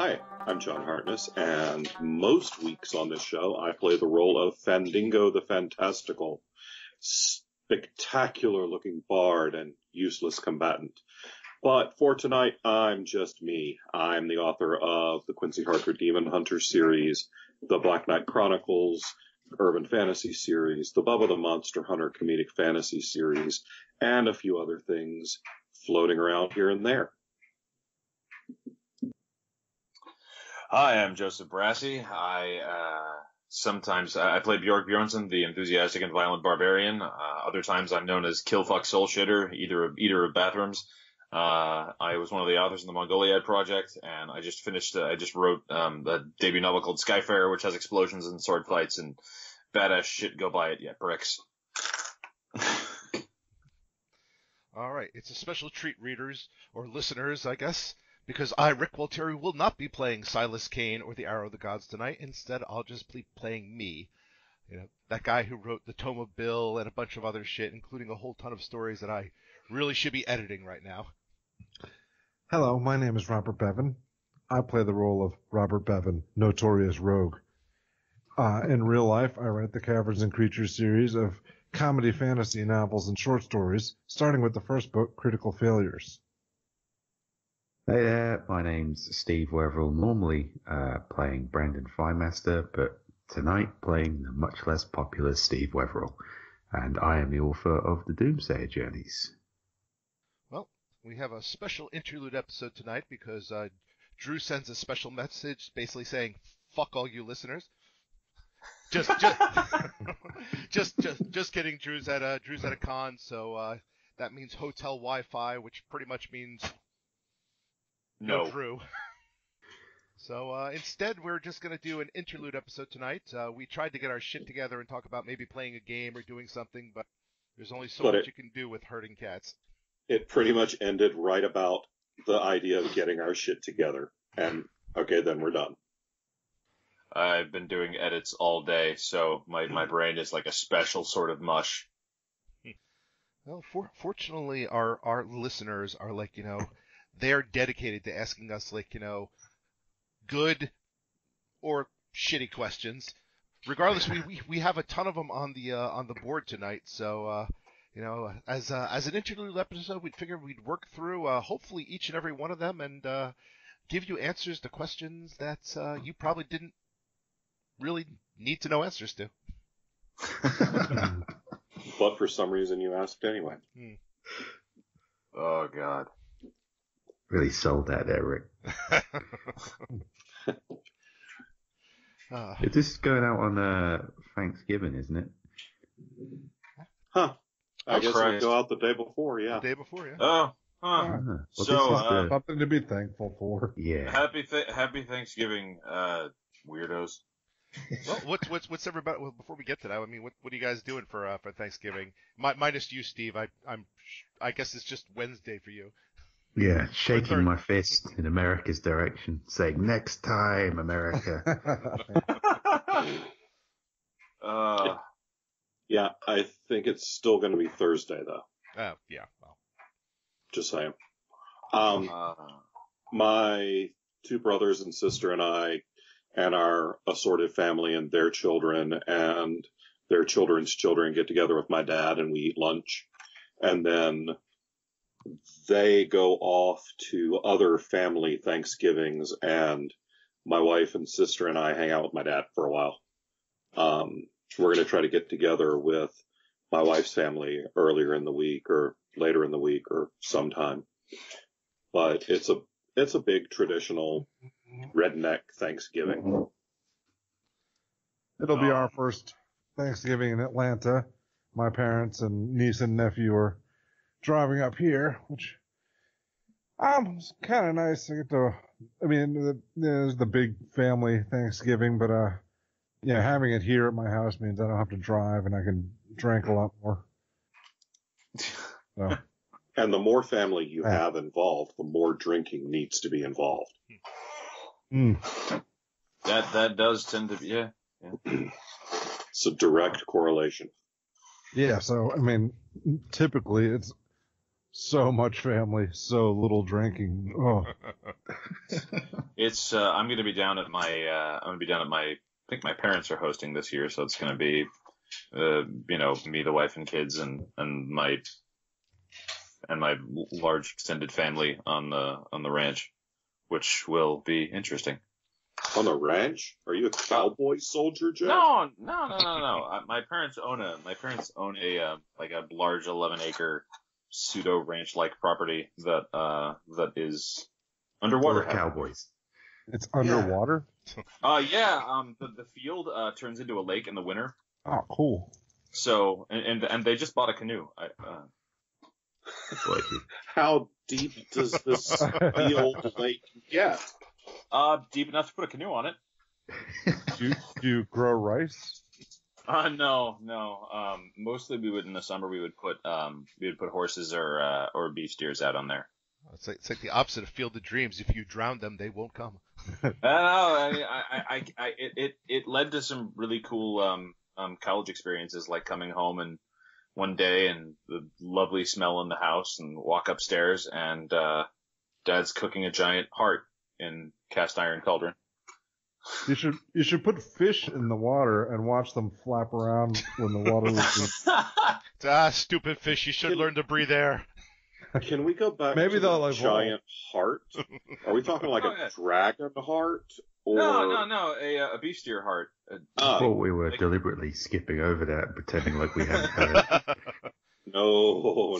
Hi, I'm John Hartness, and most weeks on this show I play the role of Fandingo the Fantastical, spectacular-looking bard and useless combatant. But for tonight, I'm just me. I'm the author of the Quincy Harker Demon Hunter series, the Black Knight Chronicles Urban Fantasy series, the Bubba the Monster Hunter Comedic Fantasy series, and a few other things floating around here and there. Hi, I'm Joseph Brassi. I play Bjork Bjornsson, the enthusiastic and violent barbarian. Other times I'm known as Killfuck Soulshitter, eater of bathrooms. I was one of the authors in the Mongoliad project, and I just wrote a debut novel called Skyfarer, which has explosions and sword fights and badass shit. Go buy it, yeah, bricks. All right, it's a special treat, readers, or listeners, I guess, because I, Rick Walteri, will not be playing Silas Kane or the Arrow of the Gods tonight. Instead, I'll just be playing me. You know, that guy who wrote the Tome of Bill and a bunch of other shit, including a whole ton of stories that I really should be editing right now. Hello, my name is Robert Bevan. I play the role of Robert Bevan, Notorious Rogue. In real life, I write the Caverns and Creatures series of comedy fantasy novels and short stories, starting with the first book, Critical Failures. Hey there, my name's Steve Weverill, normally playing Brandon Firemaster, but tonight playing the much less popular Steve Weverill, and I am the author of the Doomsayer Journeys. Well, we have a special interlude episode tonight because Drew sends a special message basically saying, fuck all you listeners. Just kidding. Drew's at a con, so that means hotel Wi-Fi, which pretty much means no Drew. So instead, we're just going to do an interlude episode tonight. We tried to get our shit together and talk about maybe playing a game or doing something, but there's only so much you can do with herding cats. It pretty much ended right about the idea of getting our shit together. And, okay, then we're done. I've been doing edits all day, so my brain is like a special sort of mush. Well, fortunately, our listeners are like, they're dedicated to asking us, like, good or shitty questions. Regardless, we have a ton of them on the board tonight. So, as an interlude episode, we'd figure we'd work through hopefully each and every one of them and give you answers to questions that you probably didn't really need to know answers to. But for some reason you asked anyway. Oh, God. Really sold that there, Rick. It's just going out on Thanksgiving, isn't it? Huh. I guess it'll go out the day before, yeah. The day before, yeah. Oh, huh. Well, So, something to be thankful for. Yeah. Happy Thanksgiving, weirdos. Well, what's everybody? Well, before we get to that, I mean, what are you guys doing for Thanksgiving? Minus you, Steve. I guess it's just Wednesday for you. Yeah, shaking my fist in America's direction, saying, "Next time, America." Yeah, I think it's still going to be Thursday, though. Yeah. Well. Just saying. My two brothers and sister and I and our assorted family and their children and their children's children get together with my dad and we eat lunch. And then they go off to other family Thanksgivings and my wife and sister and I hang out with my dad for a while. We're going to try to get together with my wife's family earlier in the week or later in the week or sometime. But it's a big traditional redneck Thanksgiving. It'll be our first Thanksgiving in Atlanta. My parents and niece and nephew are driving up here, which it's kind of nice. There's the big family Thanksgiving, but having it here at my house means I don't have to drive and I can drink a lot more. So. And the more family you have involved, the more drinking needs to be involved. That does tend to be, yeah. It's a direct correlation. Yeah, so, typically it's so much family, so little drinking. Oh. It's I'm gonna be down at I think my parents are hosting this year, so it's gonna be me, the wife and kids, and my large extended family on the ranch, which will be interesting. On the ranch? Are you a cowboy soldier, Jeff? No. My parents own a like a large 11-acre pseudo ranch-like property that is underwater. Cowboys. It's underwater? The field turns into a lake in the winter. Oh, cool. So and they just bought a canoe. How deep does this field lake get? Deep enough to put a canoe on it. Do you grow rice? No. Mostly in the summer we would put horses or beef steers out on there. It's like the opposite of Field of Dreams. If you drown them, they won't come. It led to some really cool college experiences, like coming home and one day and the lovely smell in the house, and walk upstairs and Dad's cooking a giant heart in cast iron cauldron. You should put fish in the water and watch them flap around when the water was Stupid fish! You should learn to breathe air. Can we go back Maybe to they'll the like giant heart? Are we talking like a dragon heart? Or... No, a beef steer heart. I thought we were deliberately skipping over that and pretending like we hadn't heard it. No.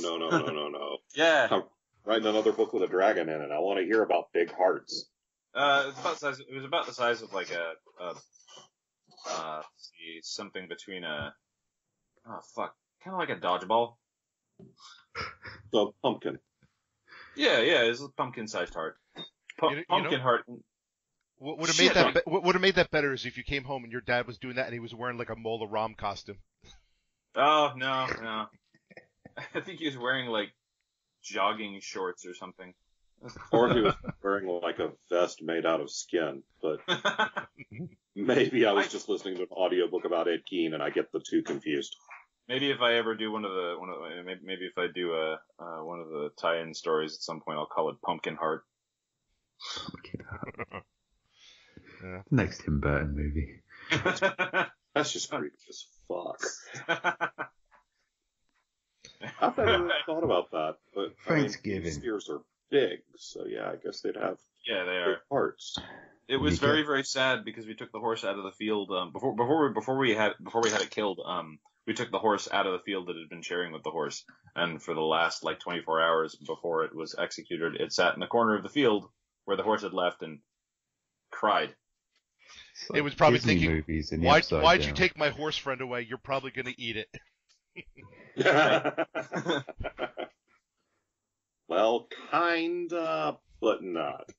Yeah. I'm writing another book with a dragon in it. I want to hear about big hearts. It was about the size of like something between kind of like a dodgeball. So pumpkin. Yeah, it's a pumpkin-sized heart. Pumpkin heart. What would have made that better is if you came home and your dad was doing that and he was wearing like a Mola Ram costume. Oh no! I think he was wearing like jogging shorts or something. Or he was wearing like a vest made out of skin. But maybe I was just listening to an audiobook about Ed Gein and I get the two confused. Maybe if I ever do one of the tie-in stories at some point, I'll call it Pumpkin Heart. Pumpkin Heart. Yeah. Next Tim Burton movie. That's just creepy as fuck. I've never really thought about that, but Thanksgiving. Steers are big, so yeah, I guess they'd have they big are hearts. It was very, very sad because we took the horse out of the field before we had it killed. We took the horse out of the field that had been sharing with the horse, and for the last 24 hours before it was executed, it sat in the corner of the field where the horse had left and cried. It was probably Disney thinking, why'd you take my horse friend away? You're probably going to eat it. Well, kinda, but not.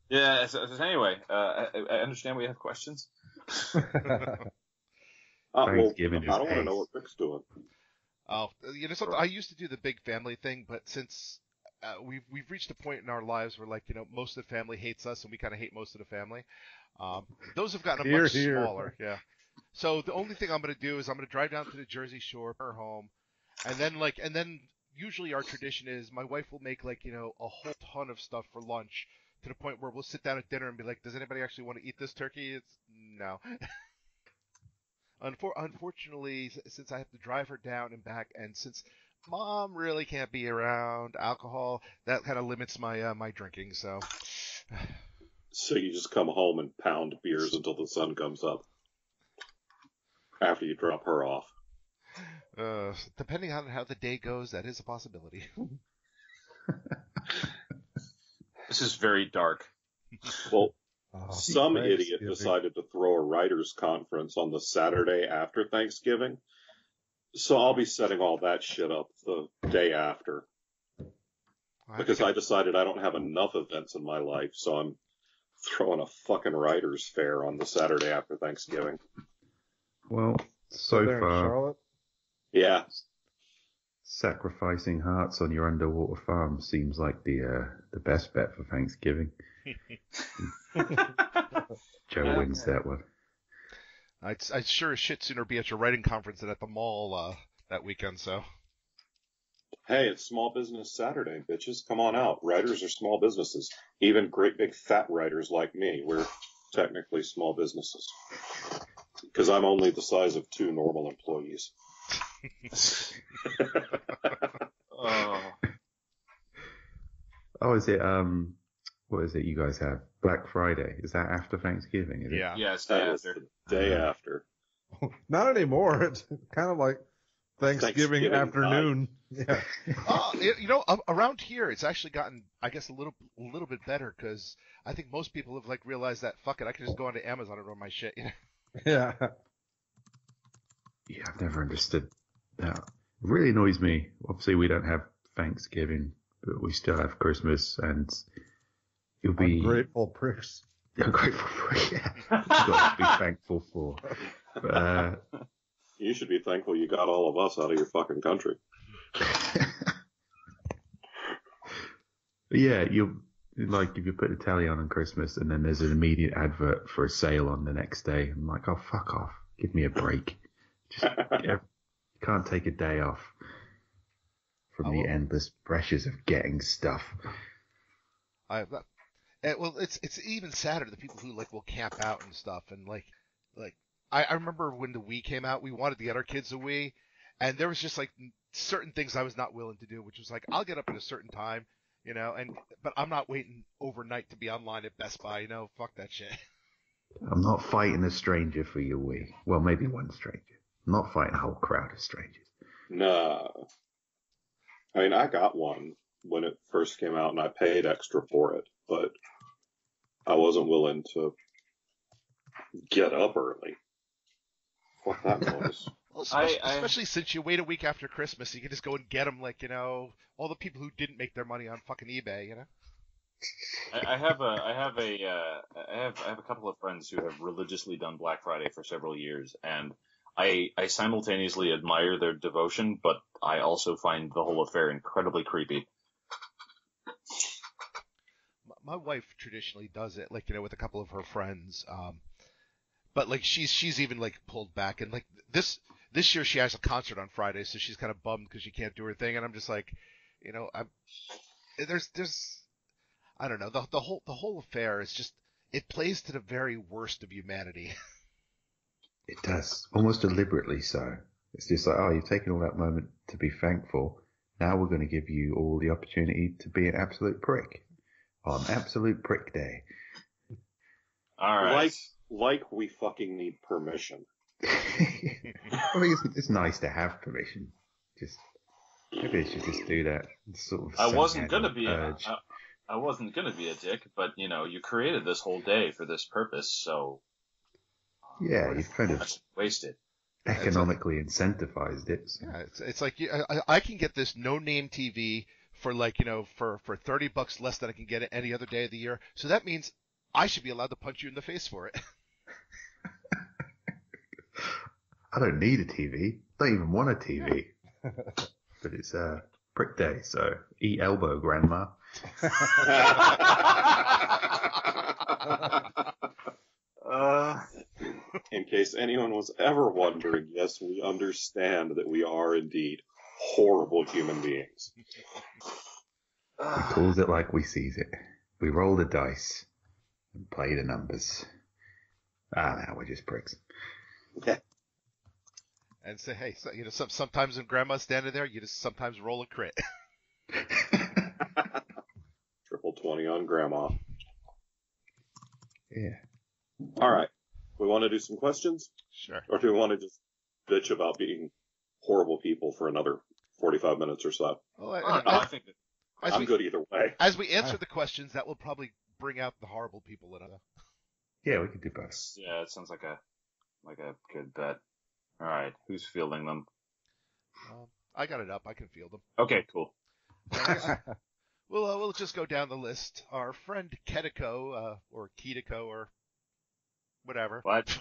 Yeah, so anyway, I understand we have questions. Thanksgiving I don't want to know what Rick's doing. Oh, something, I used to do the big family thing, but since we've reached a point in our lives where most of the family hates us and we kind of hate most of the family, those have gotten much smaller. Yeah. So the only thing I'm going to do is I'm going to drive down to the Jersey Shore, her home, and then usually our tradition is my wife will make a whole ton of stuff for lunch to the point where we'll sit down at dinner and be like, does anybody actually want to eat this turkey? It's no. Unfortunately, since I have to drive her down and back, and since Mom really can't be around alcohol, that kind of limits my my drinking. So you just come home and pound beers until the sun comes up after you drop her off. Depending on how the day goes, that is a possibility. This is very dark. Well, some idiot decided to throw a writers' conference on the Saturday after Thanksgiving, so I'll be setting all that shit up the day after. Because I decided I don't have enough events in my life, so I'm throwing a fucking writers' fair on the Saturday after Thanksgiving. Well, so there far, in Charlotte? Yeah. Sacrificing hearts on your underwater farm seems like the best bet for Thanksgiving. Joe wins that one. I'd sure as shit sooner be at your writing conference than at the mall that weekend. So Hey, it's Small Business Saturday, bitches. Come on out. Writers are small businesses. Even great big fat writers like me. We're technically small businesses. Because I'm only the size of 2 normal employees. Oh, is it, what is it you guys have? Black Friday. Is that after Thanksgiving, is it? Yeah. Yeah, it's That day is after. the day after. Not anymore. It's kind of like Thanksgiving afternoon. Yeah. Around here, it's actually gotten, I guess, a little bit better because I think most people have realized that fuck it, I can just go onto Amazon and order my shit. Yeah. Yeah, I've never understood that. It really annoys me. Obviously, we don't have Thanksgiving, but we still have Christmas, and you'll be Ungrateful pricks. grateful for it. Yeah, you've got to be thankful for. But, You should be thankful you got all of us out of your fucking country. yeah, you like if you put the telly on Christmas, and then there's an immediate advert for a sale on the next day. I'm like, oh fuck off, give me a break. Just you can't take a day off from the endless pressures of getting stuff. Well, it's even sadder the people who will camp out and stuff and I remember when the Wii came out, we wanted to get our kids a Wii, and there was just certain things I was not willing to do, which was I'll get up at a certain time, but I'm not waiting overnight to be online at Best Buy, fuck that shit. I'm not fighting a stranger for your Wii. Well, maybe one stranger. I'm not fighting a whole crowd of strangers. No. I mean, I got one when it first came out, and I paid extra for it, but I wasn't willing to get up early. Fuck that noise. Well, especially since you wait a week after Christmas, you can just go and get them all the people who didn't make their money on fucking eBay, I have a couple of friends who have religiously done Black Friday for several years, and I simultaneously admire their devotion, but I also find the whole affair incredibly creepy. My wife traditionally does it, with a couple of her friends, but she's even pulled back, and this year she has a concert on Friday, so she's kind of bummed because she can't do her thing, and I'm just there's I don't know, the whole affair is just, it plays to the very worst of humanity. It does, almost deliberately so. It's just you've taken all that moment to be thankful. Now we're going to give you all the opportunity to be an absolute prick on Absolute Prick Day. All right. Like we fucking need permission. I think it's nice to have permission. Maybe I should just do that. Sort of I wasn't gonna be a dick, but you created this whole day for this purpose, so yeah, you've kind of wasted. Economically incentivized it. So. Yeah, it's I can get this no-name TV for for $30 less than I can get it any other day of the year. So that means I should be allowed to punch you in the face for it. I don't need a TV. Don't even want a TV. But it's prick day, so eat elbow, grandma. In case anyone was ever wondering, yes, we understand that we are indeed horrible human beings. We calls it like we sees it. We roll the dice and play the numbers. No, we're just pricks. Yeah. And say, hey, so, sometimes when grandma's standing there, you just sometimes roll a crit. Triple 20 on grandma. Yeah. All right. We want to do some questions? Sure. Or do we want to just bitch about being horrible people for another 45 minutes or so? Well, I think that I'm good either way. As we answer the questions, that will probably bring out the horrible people in us. Yeah, we could do both. Yeah, it sounds like a good bet. All right, who's fielding them? I got it up. I can field them. Okay, cool. We'll just go down the list. Our friend Ketiko, or Ketiko, or whatever. What?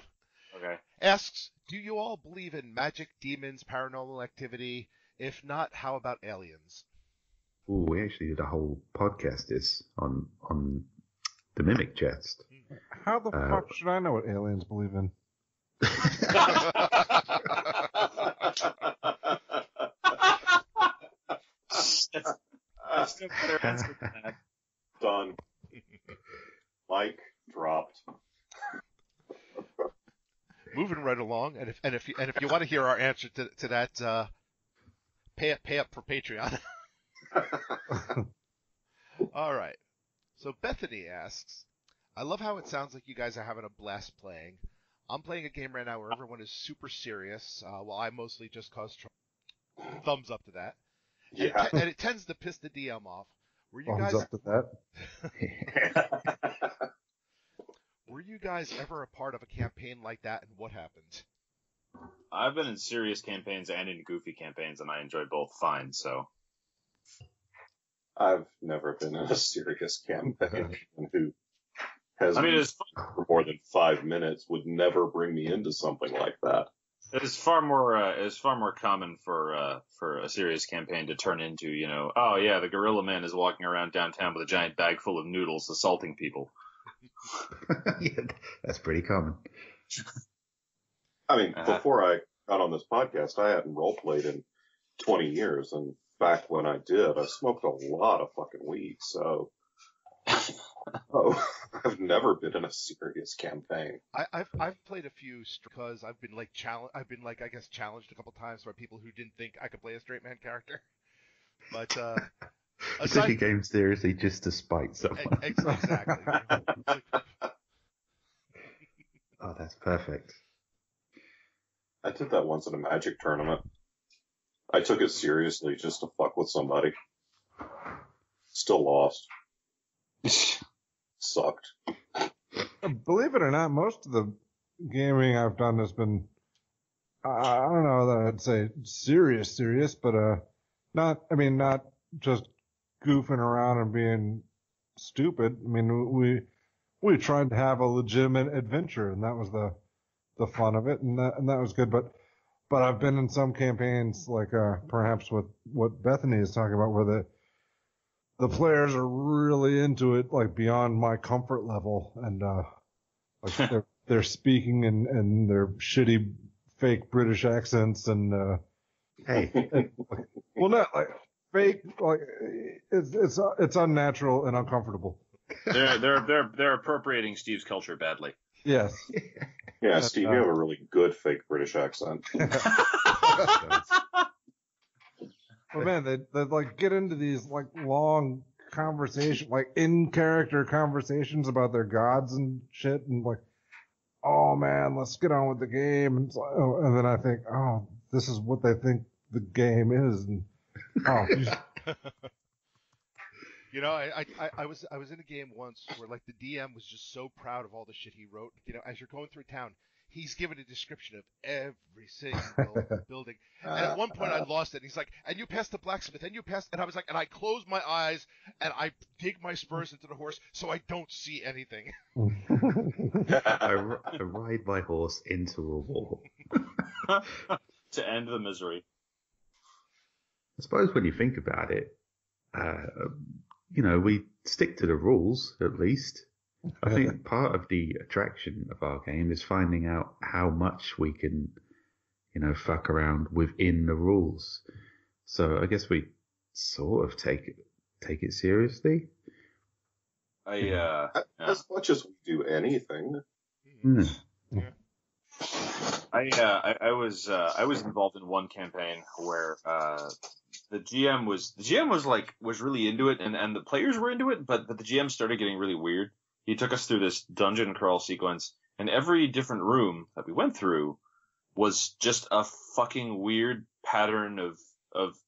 Okay. Asks, do you all believe in magic, demons, paranormal activity? If not, how about aliens? Ooh, we actually did a whole podcast on the Mimic Chest. How the fuck should I know what aliens believe in? a better answer than that. Done. Mic dropped. Moving right along, and if you want to hear our answer to that, pay up for Patreon. All right. So Bethany asks, I love how it sounds like you guys are having a blast playing. I'm playing a game right now where everyone is super serious, while I mostly just cause trouble. Thumbs up to that. Yeah. And it tends to piss the DM off. Were you Thumbs guys up to that. Were you guys ever a part of a campaign like that, and what happened? I've been in serious campaigns and in goofy campaigns, and I enjoy both fine, so. I've never been in a serious campaign. Who has I mean, it's for more than 5 minutes would never bring me into something like that. It's far more common for a serious campaign to turn into, oh yeah, the gorilla man is walking around downtown with a giant bag full of noodles assaulting people. Yeah, that's pretty common. I mean, before I got on this podcast, I hadn't roleplayed in 20 years, and back when I did, I smoked a lot of fucking weed, so I've never been in a serious campaign. I've played a few because I've been I guess challenged a couple times by people who didn't think I could play a straight man character. But you took a game seriously just to spite someone. Exactly. Oh, that's perfect. I did that once in a Magic tournament. I took it seriously just to fuck with somebody. Still lost. Sucked. Believe it or not, most of the gaming I've done has been, I don't know that I'd say serious, but not just goofing around and being stupid. I mean, we tried to have a legitimate adventure, and that was the fun of it, and that was good. But I've been in some campaigns like perhaps with what Bethany is talking about, where the players are really into it, like beyond my comfort level, and like they're speaking in their shitty fake British accents, and well, not like fake, like it's unnatural and uncomfortable. They're appropriating Steve's culture badly. Yes. Yeah, Steve, you have a really good fake British accent. But man, they like get into these like long conversation, like in character conversations about their gods and shit, and like, oh man, let's get on with the game, and, and then I think, oh, this is what they think the game is, and oh. I was in a game once where like the DM was just so proud of all the shit he wrote. As you're going through town, he's given a description of every single building. And at one point I lost it. He's like, and you passed the blacksmith, and you passed, and I was like, and I close my eyes and I dig my spurs into the horse so I don't see anything. I ride my horse into a wall. To end the misery. I suppose when you think about it, we stick to the rules, at least. I think part of the attraction of our game is finding out how much we can, fuck around within the rules. So I guess we sort of take it seriously. As much as we do anything. Mm. Yeah. I was involved in one campaign where the GM was really into it, and the players were into it, but the GM started getting really weird. He took us through this dungeon crawl sequence, and every different room that we went through was just a fucking weird pattern of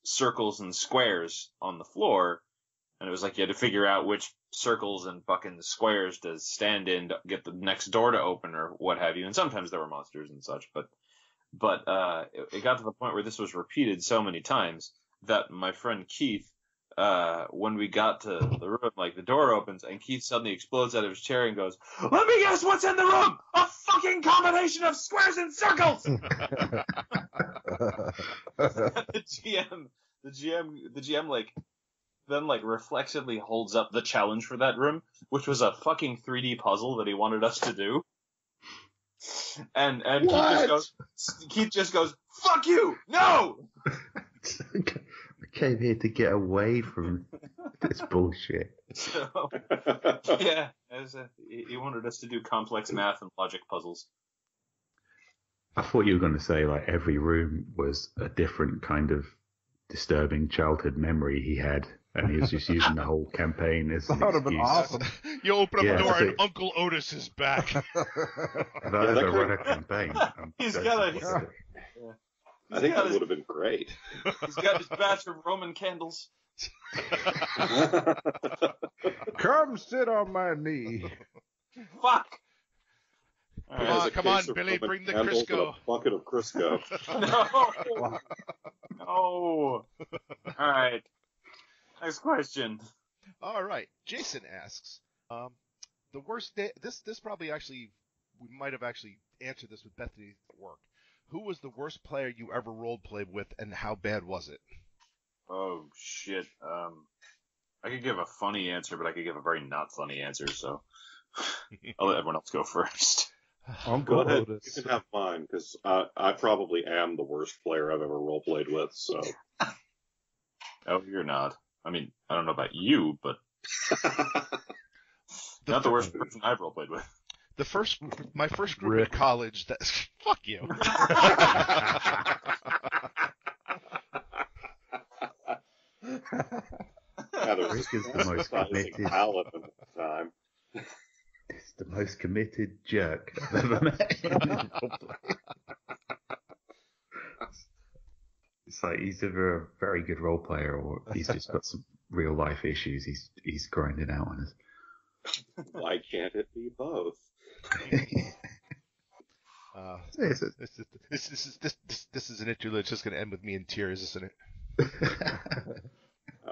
circles and squares on the floor, and it was like you had to figure out which circles and fucking squares to stand in to get the next door to open or what have you, and sometimes there were monsters and such, but it got to the point where this was repeated so many times that my friend Keith, when we got to the room, like the door opens and Keith suddenly explodes out of his chair and goes, "Let me guess what's in the room! A fucking combination of squares and circles!" The GM then reflexively holds up the challenge for that room, which was a fucking 3D puzzle that he wanted us to do. And Keith just goes, "Fuck you! No!" I came here to get away from this bullshit. So, yeah, he wanted us to do complex math and logic puzzles. I thought you were going to say like every room was a different kind of disturbing childhood memory he had, and he was just using the whole campaign as an That would have been excuse. awesome. You open up Yeah, a door so- and Uncle Otis is back. If I Yeah, ever that run could- a campaign, He's Joseph got would it. do it. I think that would have been great. He's got his batch of Roman candles. Come sit on my knee. Fuck! Come Alright. on, Has a come case on, of Billy, Roman bring the candles and Crisco. a bucket of Crisco. No! No! Alright. Next question. All right. Jason asks, the worst day. This probably actually we might have actually answered this with Bethany at work. Who was the worst player you ever role played with, and how bad was it? Oh, shit. I could give a funny answer, but I could give a very not funny answer, so I'll let everyone else go first. Go Uncle ahead. Otis. You can have mine, because I probably am the worst player I've ever role-played with, so. Oh, you're not. I mean, I don't know about you, but not the fir- worst person I've roleplayed with. My first group Rick. in college. Fuck you. Yeah, there was Rick is the most committed. Paladin at the time. It's the most committed jerk I've ever met. It's like he's either a very good role player or he's just got some real life issues he's grinding out on us. Why can't it be both? This is an interlude. It's just going to end with me in tears, isn't it?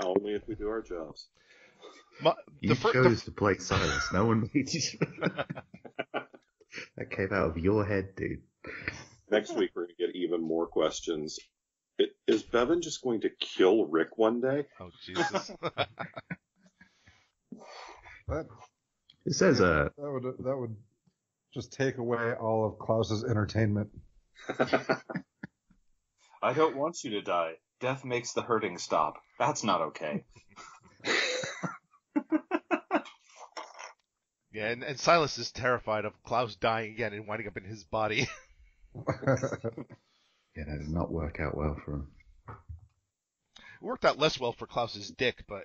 Only if we do our jobs. You chose to play Silas. No one made you. That came out of your head, dude. Next week we're going to get even more questions. Is Bevan just going to kill Rick one day? Oh Jesus! That It says that would just take away all of Klaus's entertainment. I don't want you to die. Death makes the hurting stop. That's not okay. Yeah, and Silas is terrified of Klaus dying again and winding up in his body. Yeah, that did not work out well for him. It worked out less well for Klaus's dick, but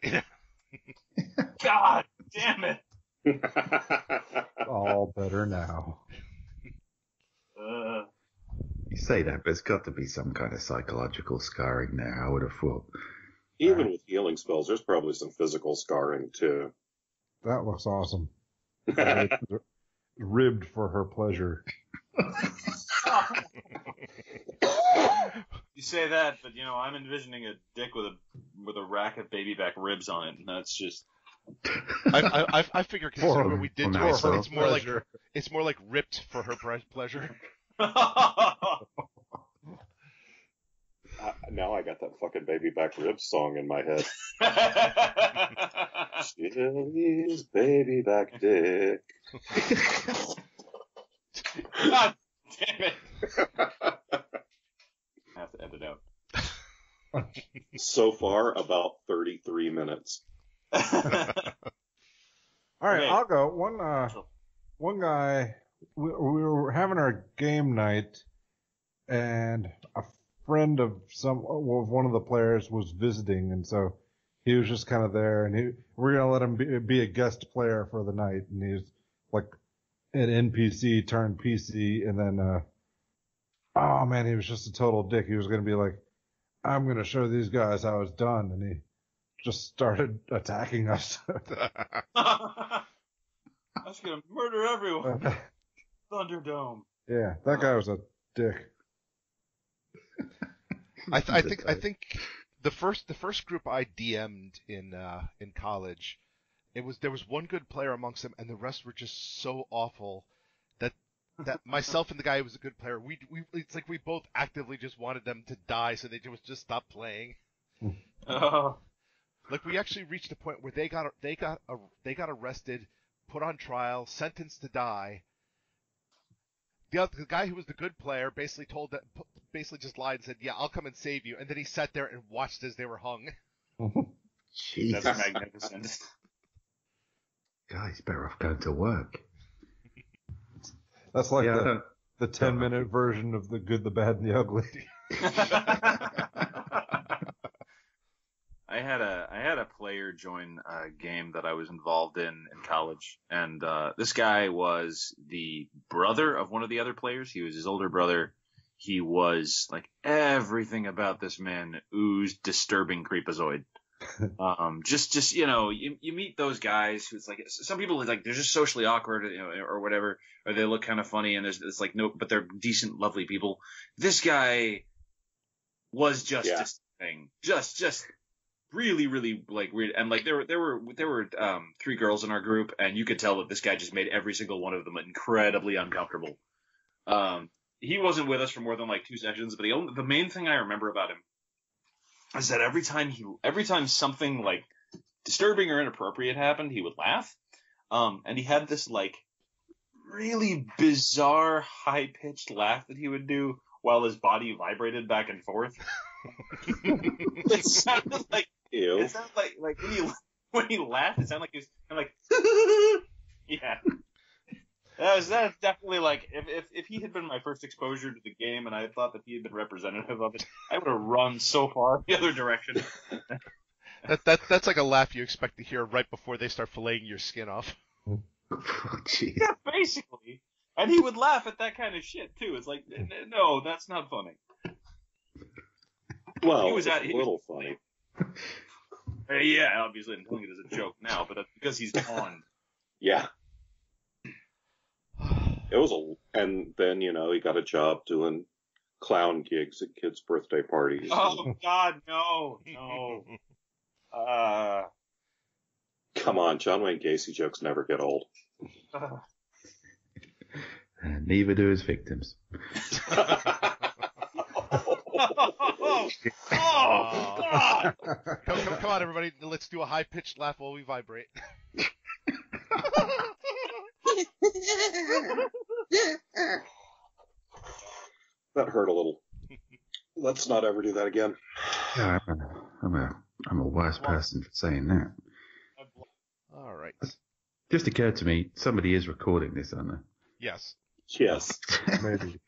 God damn it! All better now. You say that, but it's got to be some kind of psychological scarring there, I would have thought. Even with healing spells, there's probably some physical scarring too. That looks awesome. Ribbed for her pleasure. You say that, but I'm envisioning a dick with a rack of baby back ribs on it, and that's just. I figure considering what we did to it, for it's more like pleasure. it's more like ripped for her pleasure. Now I got that fucking baby back ribs song in my head. Chili's baby back dick. God damn it! I have to edit out. So far, about 33 minutes. All right, Okay. I'll go. One guy, we were having our game night, and a friend of one of the players was visiting, and so he was just kind of there, and we're gonna let him be a guest player for the night, and he's like an NPC turned PC, and then oh man, he was just a total dick. He was gonna be like, I'm gonna show these guys how it's done, and he just started attacking us. I was gonna murder everyone. Thunderdome. Yeah, that guy was a dick. I think the first group I DM'd in college, there was one good player amongst them, and the rest were just so awful that myself and the guy who was a good player, it's like we both actively just wanted them to die so they just stop playing. Oh. Like we actually reached a point where they got arrested, put on trial, sentenced to die. The guy who was the good player basically basically just lied and said, "Yeah, I'll come and save you," and then he sat there and watched as they were hung. Jesus. That's magnificent. Guys, better off going to work. That's like Yeah, the 10-minute version of The Good, the Bad, and the Ugly. I had a player join a game that I was involved in college, and this guy was the brother of one of the other players. He was his older brother. He was like everything about this man oozed disturbing creepazoid. Just you meet those guys who's like some people like they're just socially awkward, or whatever, or they look kind of funny, and it's like no, but they're decent, lovely people. This guy was just disturbing, just really, really like weird, and like there were 3 girls in our group, and you could tell that this guy just made every single one of them incredibly uncomfortable. He wasn't with us for more than like 2 sessions, but the main thing I remember about him is that every time something like disturbing or inappropriate happened, he would laugh. And he had this like really bizarre high pitched laugh that he would do while his body vibrated back and forth. It sounded like Ew. It sounded like when he laughed, it sounded like he was kind of like yeah. That's definitely like if he had been my first exposure to the game and I thought that he had been representative of it, I would have run so far the other direction. That's like a laugh you expect to hear right before they start filleting your skin off. Oh, jeez. Yeah, basically. And he would laugh at that kind of shit too. It's like, no, that's not funny. Well, it's a little funny. Yeah, obviously I'm telling it as a joke now, but that's because he's on. Yeah. It was and then, he got a job doing clown gigs at kids' birthday parties. Oh, God, no. Come on, John Wayne Gacy jokes never get old. And neither do his victims. Oh, God! Come on, everybody. Let's do a high-pitched laugh while we vibrate. That hurt a little. Let's not ever do that again. Yeah, I'm a worse person for saying that. All right. Just occurred to me, somebody is recording this, aren't they? Yes. Yes. Maybe.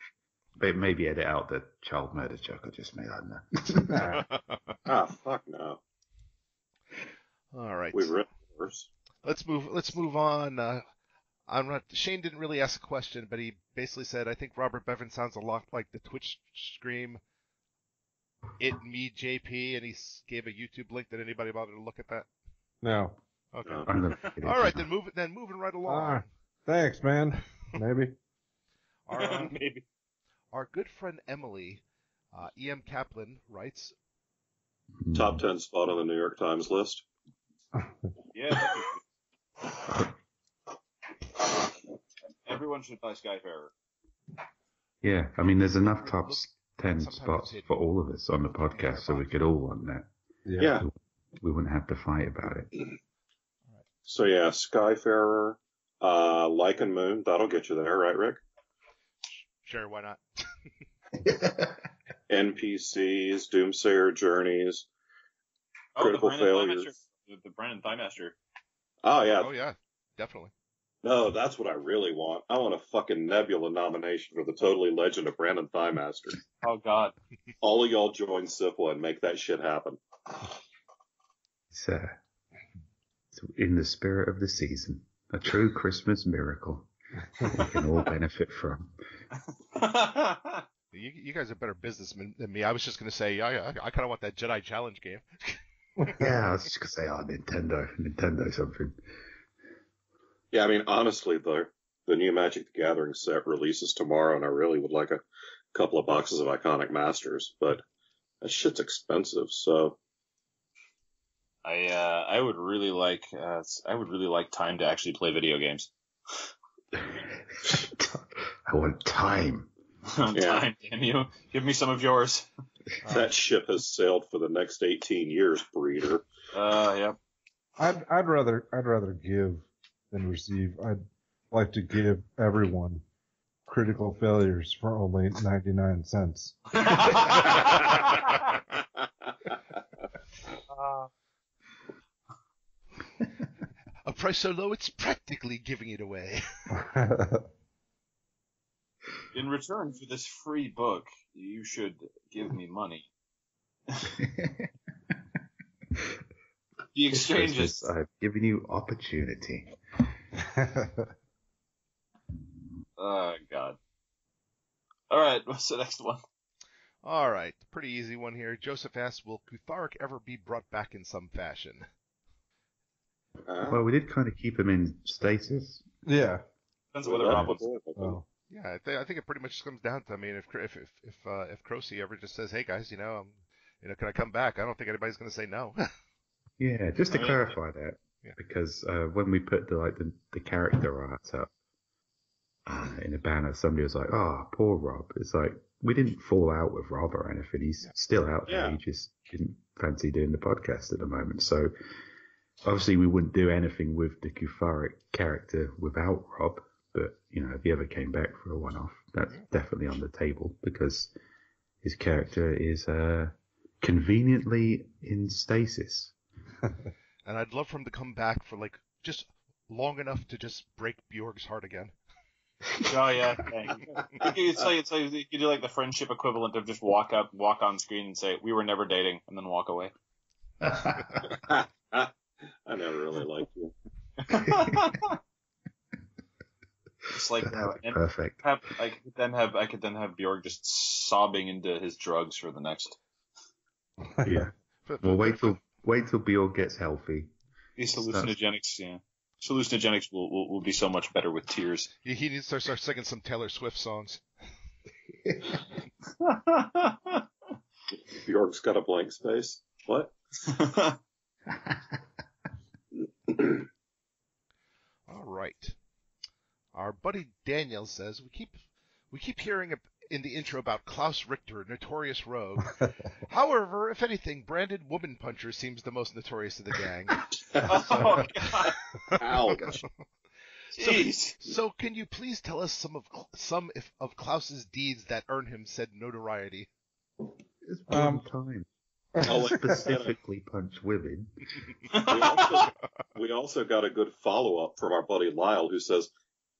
Maybe edit out the child murder joke I just made. I don't know. Fuck no. All right. We've written worse. Let's move on. Shane didn't really ask a question, but he basically said, I think Robert Bevan sounds a lot like the Twitch scream, "It me JP," and he gave a YouTube link. Did anybody bother to look at that? No. Okay. No. All right, then moving right along. Thanks, man. Maybe. Maybe. Our good friend Emily, E.M. Kaplan, writes, Top 10 spot on the New York Times list. Yeah. Everyone should buy Skyfarer. Yeah, I mean, there's enough top 10 sometimes spots it's for all of us on the podcast, so we could all want that. Yeah. We wouldn't have to fight about it. So yeah, Skyfarer, Lycan Moon, that'll get you there, right, Rick? Sure, why not? NPCs, Doomsayer Journeys, Critical Failures. The Brandon Thighmaster. Oh yeah. Oh, yeah, definitely. No, that's what I really want. I want a fucking Nebula nomination for the Totally Legend of Brandon Thighmaster. Oh, God. All of y'all join SIPWA and make that shit happen. It's in the spirit of the season, a true Christmas miracle that we can all benefit from. You guys are better businessmen than me. I was just going to say, I kind of want that Jedi Challenge game. Yeah, I was just going to say, Nintendo something. Yeah, I mean, honestly, the new Magic the Gathering set releases tomorrow, and I really would like a couple of boxes of Iconic Masters, but that shit's expensive, so... I would really like time to actually play video games. I want time. Time, damn you! Give me some of yours. That ship has sailed for the next 18 years, breeder. Yep. I'd rather give than receive. I'd like to give everyone critical failures for only 99 cents. A price so low it's practically giving it away. In return for this free book, you should give me money. The exchange is... I've given you opportunity. Oh, God. All right, what's the next one? All right, pretty easy one here. Joseph asks, will Kutharic ever be brought back in some fashion? Well, we did kind of keep him in stasis. Yeah. Depends on whether Rob wants. Oh. Yeah, I think it pretty much just comes down to, I mean, if Croce ever just says, hey guys, can I come back? I don't think anybody's going to say no. Yeah, just to clarify that, because when we put the character art up in a banner, somebody was like, "Oh, poor Rob." It's like we didn't fall out with Rob or anything. He's still out there. He just didn't fancy doing the podcast at the moment. So obviously we wouldn't do anything with the Kutharic character without Rob. But if he ever came back for a one-off, that's definitely on the table because his character is conveniently in stasis. And I'd love for him to come back for just long enough to just break Bjorg's heart again. Oh yeah, it's like you could do like the friendship equivalent of just walk on screen and say we were never dating, and then walk away. I never really liked you. It's like perfect. I could then have Bjorg just sobbing into his drugs for the next. Yeah. Well, wait till Bjorg gets healthy. These hallucinogenics, hallucinogenics will be so much better with tears. He needs to start singing some Taylor Swift songs. Bjork's got a blank space. What? All right. Our buddy Daniel says we keep hearing in the intro about Klaus Richter, notorious rogue. However, if anything, Branded Woman Puncher seems the most notorious of the gang. Oh, God. Ouch. Jeez. So can you please tell us some of Klaus's deeds that earn him said notoriety? It's one time. Specifically punch women. We also got a good follow-up from our buddy Lyle, who says,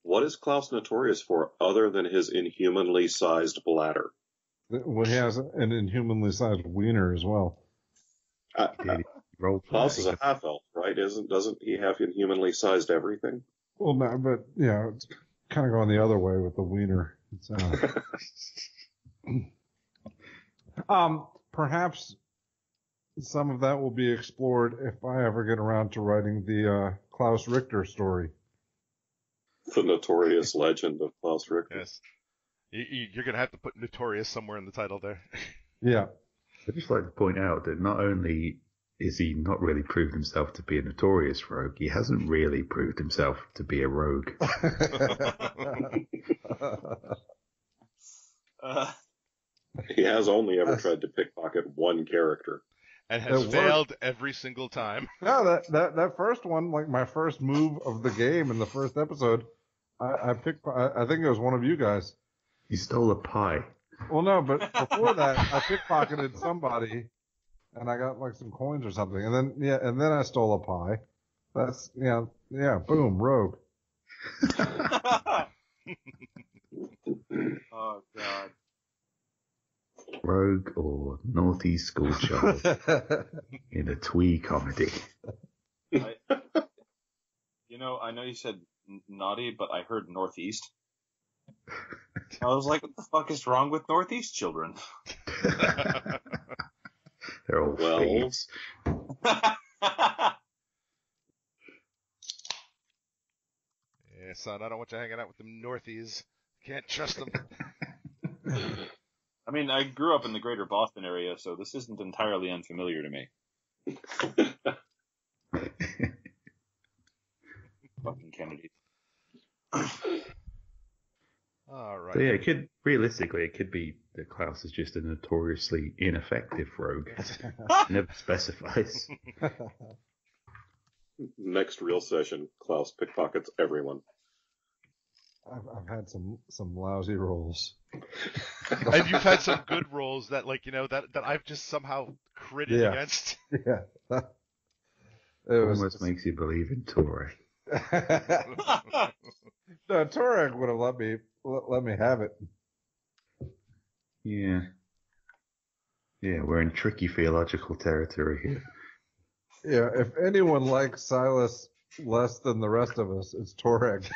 what is Klaus notorious for other than his inhumanly sized bladder? Well, he has an inhumanly sized wiener as well. Klaus is a half-elf, right? Doesn't he have inhumanly sized everything? Well, no, but, it's kind of going the other way with the wiener. Perhaps some of that will be explored if I ever get around to writing the Klaus Richter story. The notorious legend of Klaus Richter. Yes. You're going to have to put notorious somewhere in the title there. Yeah. I'd just like to point out that not only is he not really proved himself to be a notorious rogue, he hasn't really proved himself to be a rogue. He has only ever tried to pickpocket one character. And has failed every single time. No, that first one, like my first move of the game in the first episode, I think it was one of you guys. You stole a pie. Well, no, but before that, I pickpocketed somebody, and I got like some coins or something, and then I stole a pie. That's boom, rogue. Oh God. Rogue or Northeast schoolchild in a twee comedy. I know you said naughty, but I heard Northeast. I was like, what the fuck is wrong with Northeast children? They're all thieves. Yeah, son, I don't want you hanging out with them Northies. Can't trust them. I mean, I grew up in the greater Boston area, so this isn't entirely unfamiliar to me. Fucking Kennedy. All right. So yeah, it could be that Klaus is just a notoriously ineffective rogue. Never specifies. Next real session, Klaus pickpockets everyone. I've had some lousy rolls. And you've had some good rolls that, like, that I've just somehow critted against. Yeah. Almost makes you believe in Torek. No, Torek would have let me have it. Yeah. Yeah, we're in tricky theological territory here. Yeah, if anyone likes Silas less than the rest of us, it's Torek.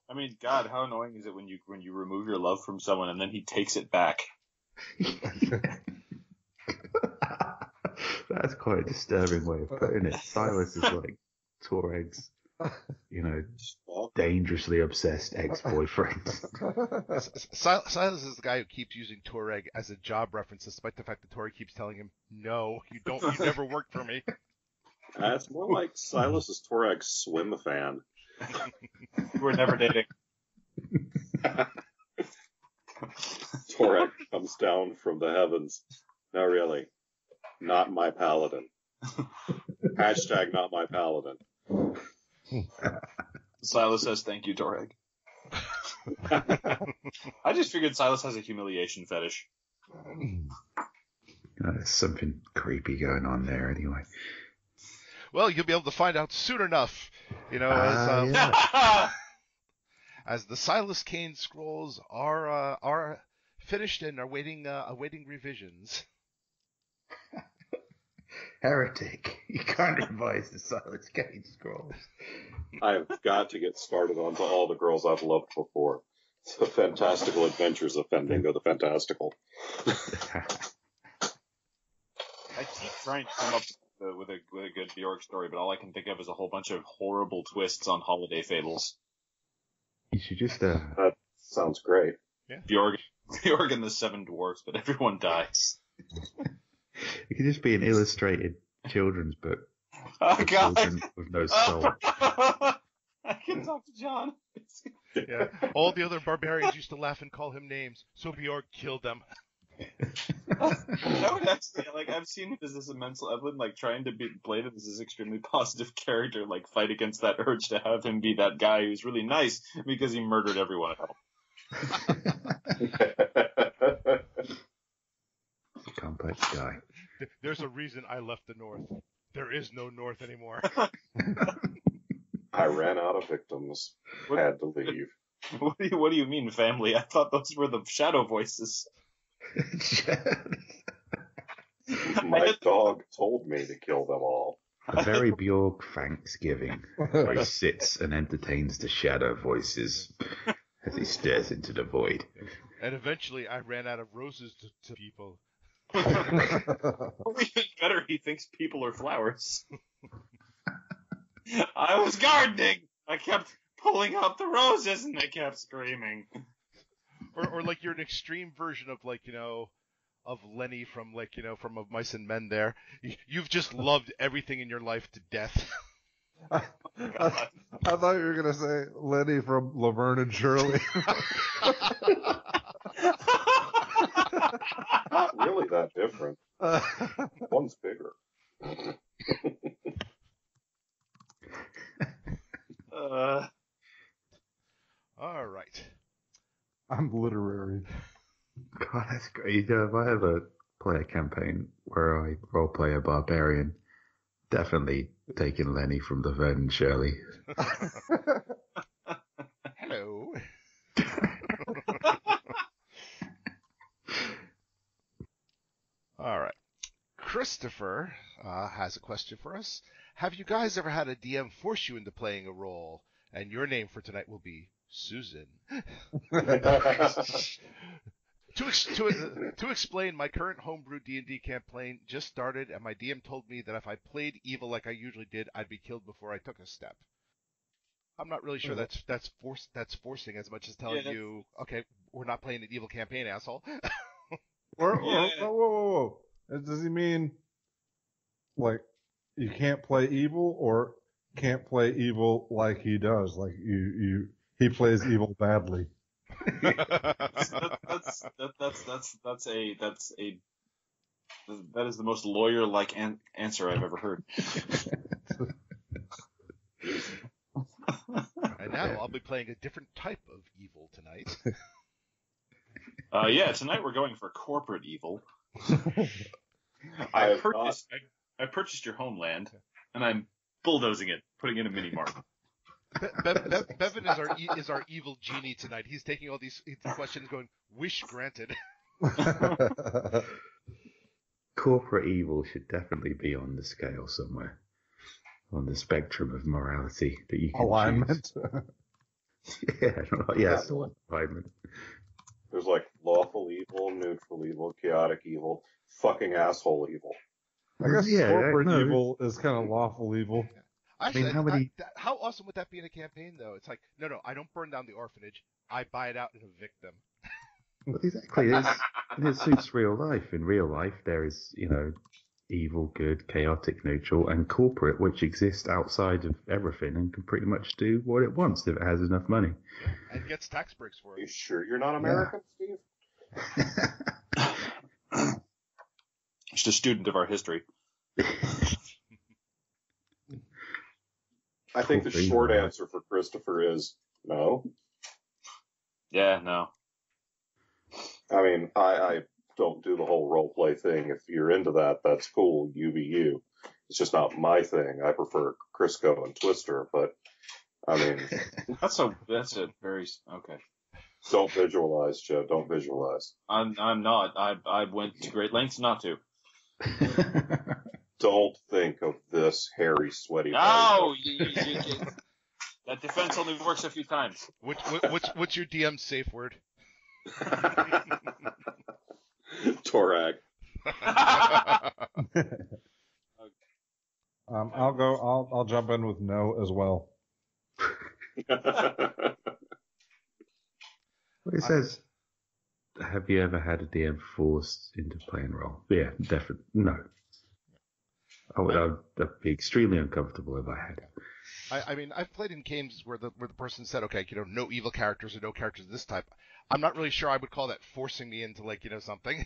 I mean, God, how annoying is it when you remove your love from someone and then he takes it back? That's quite a disturbing way of putting it. Silas is like Torek's, dangerously obsessed ex-boyfriend. Silas is the guy who keeps using Toreg as a job reference, despite the fact that Toreg keeps telling him, "No, you never worked for me." It's more like Silas is Torek's swim fan. We're never dating. Torek comes down from the heavens. No, really. Not my paladin. Hashtag not my paladin. Silas says, "Thank you, Toreg." I just figured Silas has a humiliation fetish. There's something creepy going on there anyway. Well, you'll be able to find out soon enough, as the Silas Kane scrolls are finished and are awaiting revisions. Heretic. You can't revise the Silas Kane scrolls. I've got to get started on To All the Girls I've Loved Before. It's the Fantastical Adventures of Fandango the Fantastical. I keep trying to come up with a good Bjork story, but all I can think of is a whole bunch of horrible twists on holiday fables. You should just That sounds great. Yeah. Bjork and the Seven Dwarfs, but everyone dies. It could just be an illustrated children's book. Oh, for God. children with no soul. I can talk to John. Yeah, all the other barbarians used to laugh and call him names, so Bjork killed them. I would actually, I've seen him as this immense, I've been, trying to play him as this extremely positive character, fight against that urge to have him be that guy who's really nice because he murdered everyone at home. Complex guy. There's a reason I left the North. There is no North anymore. I ran out of victims. Had to leave. What do you mean, family? I thought those were the shadow voices. My dog told me to kill them all. A very Bjork Thanksgiving, where he sits and entertains the shadow voices as he stares into the void. And eventually I ran out of roses to people. Or even better, he thinks people are flowers. I was gardening. I kept pulling out the roses and they kept screaming. Or you're an extreme version of of Lenny from from Of Mice and Men there. You've just loved everything in your life to death. I thought you were going to say Lenny from Laverne and Shirley. Not really that different. One's bigger. All right. I'm literary. God, that's great. If I ever play a campaign where I roleplay a barbarian, definitely taking Lenny from Laverne and Shirley. Hello. All right. Christopher has a question for us. Have you guys ever had a DM force you into playing a role? And your name for tonight will be Susan. To explain, my current homebrew D&D campaign just started, and my DM told me that if I played evil like I usually did, I'd be killed before I took a step. I'm not really sure that's forcing as much as telling you, okay, we're not playing an evil campaign, asshole. Whoa. Does he mean you can't play evil, or can't play evil like he does? Like he plays evil badly. That is the most lawyer-like answer I've ever heard. now, I'll be playing a different type of evil tonight. Tonight we're going for corporate evil. I purchased your homeland, and I'm bulldozing it, putting in a mini mart. Bevan is our evil genie tonight. He's taking all these questions, going, "Wish granted." Corporate evil should definitely be on the scale somewhere, on the spectrum of morality that you can Alignment. Yes, alignment. There's like lawful evil, neutral evil, chaotic evil, fucking asshole evil. I guess Yeah, corporate no. evil is kind of lawful evil. Actually, how how awesome would that be in a campaign, though? It's like, no, I don't burn down the orphanage. I buy it out and evict them. Well, exactly. It suits real life. In real life, there is, evil, good, chaotic, neutral, and corporate, which exists outside of everything and can pretty much do what it wants if it has enough money. And gets tax breaks for Are you it. sure you're not American, Steve? Just a student of our history. I think the short answer for Christopher is no. Yeah, no. I mean, I don't do the whole role play thing. If you're into that, that's cool. You be you. It's just not my thing. I prefer Crisco and Twister, but I mean, That's a very okay. don't visualize, Joe. Don't visualize. I'm not. I went to great lengths not to. Don't think of this hairy, sweaty. No, that defense only works a few times. What's your DM safe word? Torag. I'll jump in with no as well. It says, have you ever had a DM forced into playing role? Yeah, definitely. No. I'd be extremely uncomfortable if I had. I mean, I've played in games where the person said, okay, no evil characters or no characters of this type. I'm not really sure I would call that forcing me into something.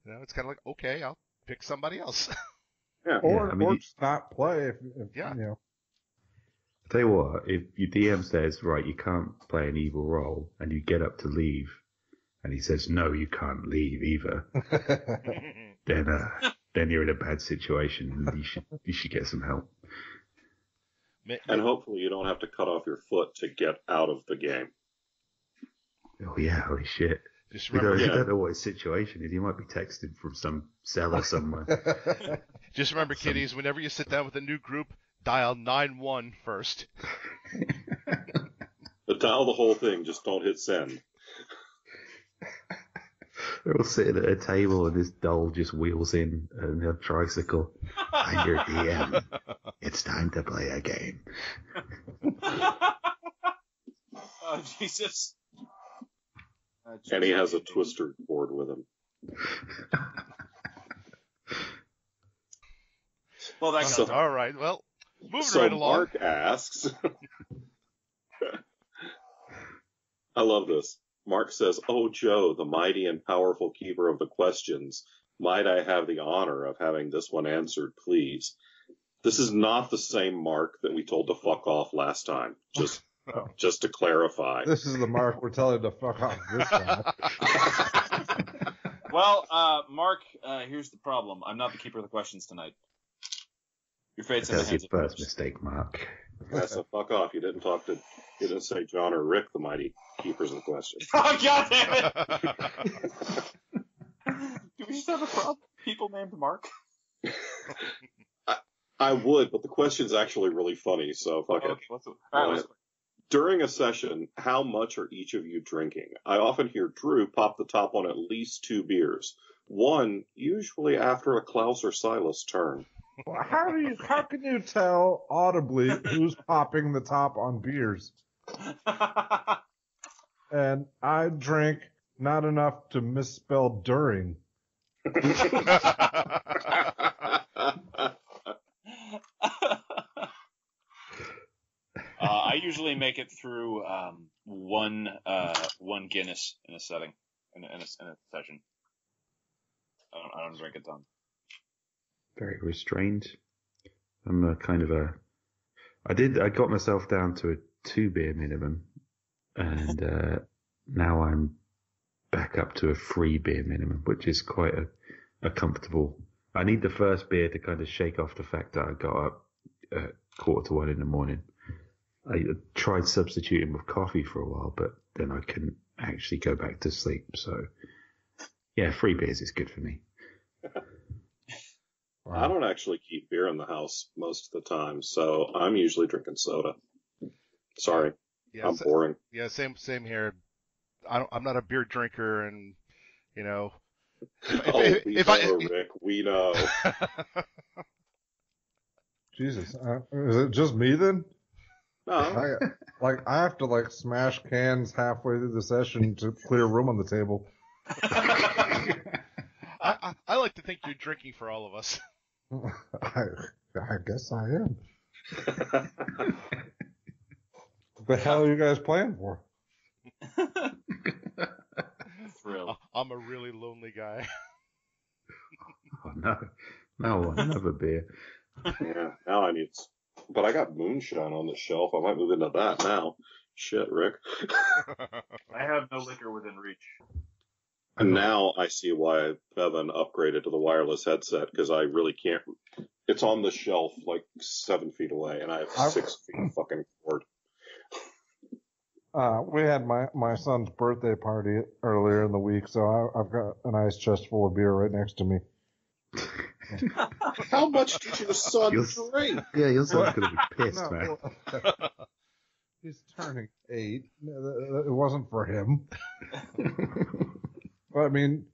It's kind of like, okay, I'll pick somebody else. Yeah. Or just not play if Yeah. I'll tell you what, if your DM says, right, you can't play an evil role, and you get up to leave, and he says, no, you can't leave either, then you're in a bad situation, and you should get some help. And hopefully you don't have to cut off your foot to get out of the game. Oh yeah, holy shit. Just You remember, don't know what his situation is. He might be texting from some cellar somewhere. just remember, kiddies, whenever you sit down with a new group, dial 9-1 first. But dial the whole thing, just don't hit send. They're all sitting at a table and this doll just wheels in on a tricycle. I'm your DM. It's time to play a game. Oh, Jesus. And he has a twister cord with him. Well, that So- got All right, well, moving So right along. Mark asks, I love this. Mark says, "Oh, Joe, the mighty and powerful keeper of the questions, might I have the honor of having this one answered, please?" This is not the same Mark that we told to fuck off last time. Just to clarify. This is the Mark we're telling to fuck off this time. Well, Mark, here's the problem. I'm not the keeper of the questions tonight. Your fate's in the That's your hands of first others. mistake, Mark. Yeah, so fuck off. You didn't say John or Rick, the mighty keepers of the question. Oh, God damn it! Do we just have a problem? People named Mark? I would, but the question's actually really funny, so fuck it. Okay, all right, During a session, how much are each of you drinking? I often hear Drew pop the top on at least 2 beers. One, usually after a Klaus or Silas turn. Well, how can you tell audibly who's popping the top on beers? And I drink not enough to misspell during. I usually make it through one Guinness in a setting, in a session. I don't drink a ton. Very restrained. I'm I got myself down to 2 beer minimum, and now I'm back up to a 3 beer minimum, which is quite a comfortable. I need the first beer to kind of shake off the fact that I got up at 1:45 in the morning. I tried substituting with coffee for a while, but then I couldn't actually go back to sleep. So, yeah, 3 beers is good for me. I don't actually keep beer in the house most of the time, so I'm usually drinking soda. Sorry, Yeah, I'm boring. Yeah, same here. I'm not a beer drinker, and you know, Rick, we know. Jesus, is it just me then? No, I have to smash cans halfway through the session to clear room on the table. I like to think you're drinking for all of us. I guess I am. What the hell are you guys playing for? Thrill. I'm a really lonely guy. Oh, no. No, another beer. yeah, now I need. But I got moonshine on the shelf. I might move into that now. Shit, Rick. I have no liquor within reach. And now I see why Bevan upgraded to the wireless headset, because I really can't. It's on the shelf 7 feet away, and I have 6 feet of fucking cord. We had my son's birthday party earlier in the week, so I've got an ice chest full of beer right next to me. How much did your son drink? Yeah, your son's going to be pissed, man. He's turning 8. It wasn't for him. But, I mean,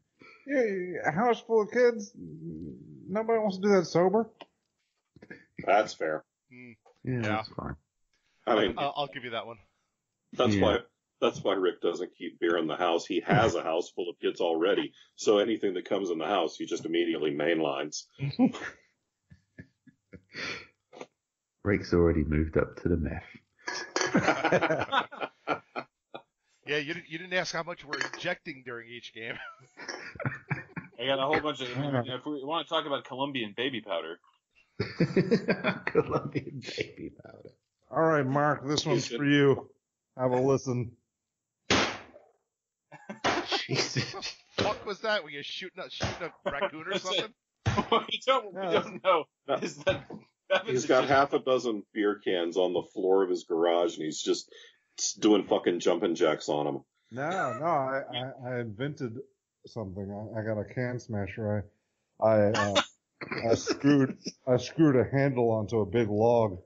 a house full of kids, nobody wants to do that sober. That's fair. Yeah, that's fine. I mean, I'll give you that one. That's why Rick doesn't keep beer in the house. He has a house full of kids already, so anything that comes in the house, he just immediately mainlines. Rick's already moved up to the meth. Yeah, you didn't ask how much we're injecting during each game. I got a whole bunch of. If we want to talk about Colombian baby powder. Colombian baby powder. All right, Mark, this one's for you. Have a listen. Jesus. What was that? Were you shooting a raccoon or something? What we don't know is that he's got half a dozen beer cans on the floor of his garage, and he's just doing fucking jumping jacks on them. No, I invented something. I got a can smasher. I screwed a handle onto a big log.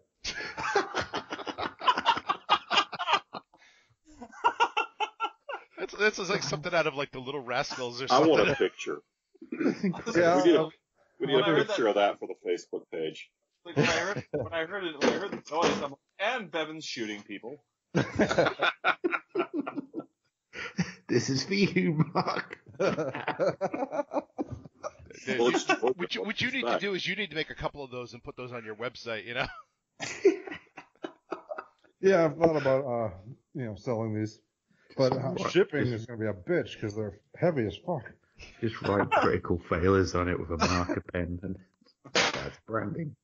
This is like something out of the Little Rascals or I something. want a picture. Yeah, we need a picture of that for the Facebook page. When I heard the noise, I'm like, and Bevan's shooting people. This is for you, Mark. What you need to do is you need to make a couple of those and put those on your website, you know? Yeah, I've thought about selling these, but shipping is going to be a bitch because they're heavy as fuck. Just write critical failures on it with a marker pen, and that's branding.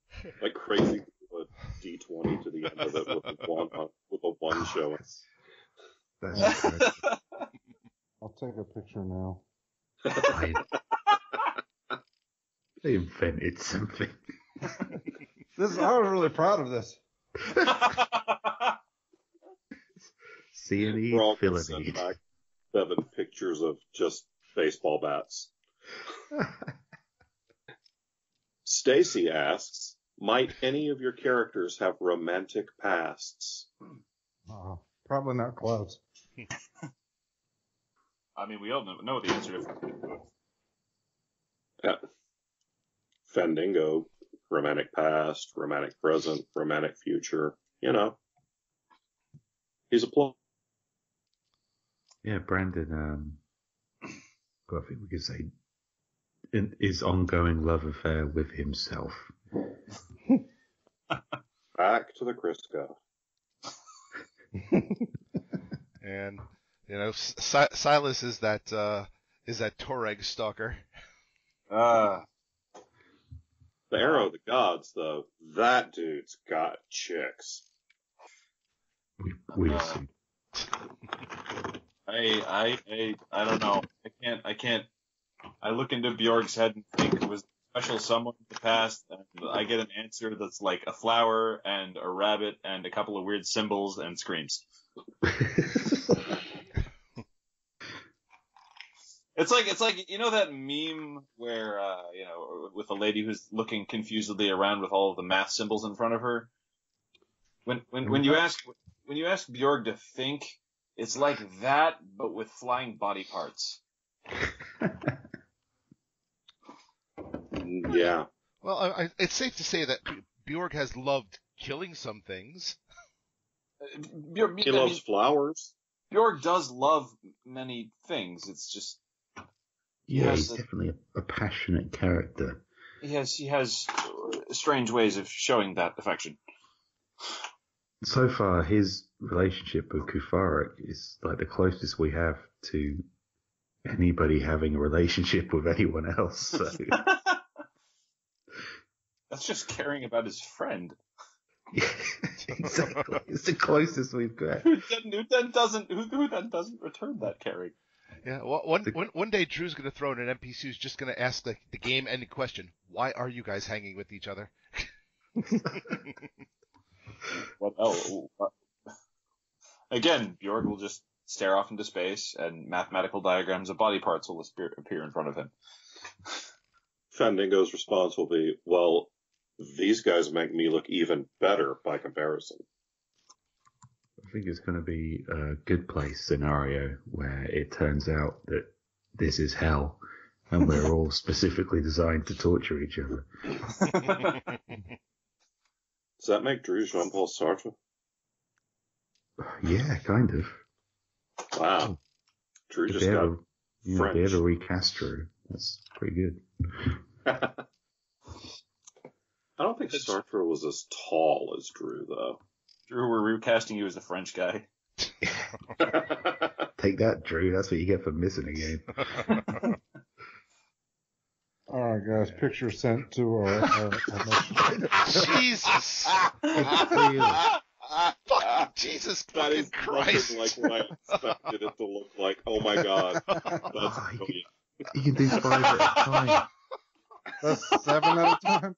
Like crazy, put D20 to the end of it with a one showing. That's good. I'll take a picture now. They invented something. I was really proud of this. C&E We're all going to Philly. send back Bevan pictures of just baseball bats. Stacy asks, might any of your characters have romantic pasts? Probably not close. I mean, we all know the answer to it. Yeah. Fendingo, romantic past, romantic present, romantic future. He's a plot. Yeah, Brandon, I think we could say his ongoing love affair with himself. Back to the Crisco. And Silas is that Toreg stalker. The Arrow of the Gods, though, that dude's got chicks. We We assume. I don't know. I can't. I look into Bjorg's head and think it was a special someone in the past, and I get an answer that's like a flower and a rabbit and a couple of weird symbols and screams. It's like you know that meme where with a lady who's looking confusedly around with all of the math symbols in front of her. When you ask Bjorg to think, it's like that but with flying body parts. Yeah. Well, it's safe to say that Bjorg has loved killing some things. He loves flowers. Bjorg does love many things. It's just he's definitely a passionate character. He has strange ways of showing that affection. So far, his relationship with Kufarik is like the closest we have to anybody having a relationship with anyone else. So. That's just caring about his friend. Yeah, exactly. It's the closest we've got. Who then doesn't return that caring? Yeah. Well, one day Drew's going to throw in an NPC who's just going to ask the game-ending question: why are you guys hanging with each other? Again, Bjorg will just stare off into space, and mathematical diagrams of body parts will appear in front of him. Fandango's response will be, well, these guys make me look even better by comparison. I think it's going to be a good place scenario where it turns out that this is hell and we're all specifically designed to torture each other. Does that make Drew Jean-Paul Sartre? Yeah, kind of. Wow. Drew If just got French. They ever recast Drew. That's pretty good. I don't think Sartre was as tall as Drew, though. Drew, we're recasting you as a French guy. Take that, Drew. That's what you get for missing a game. All right, guys. Picture sent to our Jesus! Fucking Jesus fucking Christ! Like what I expected it to look like. Oh my god. That's brilliant. You can do 5 at a time. That's 7 at a time.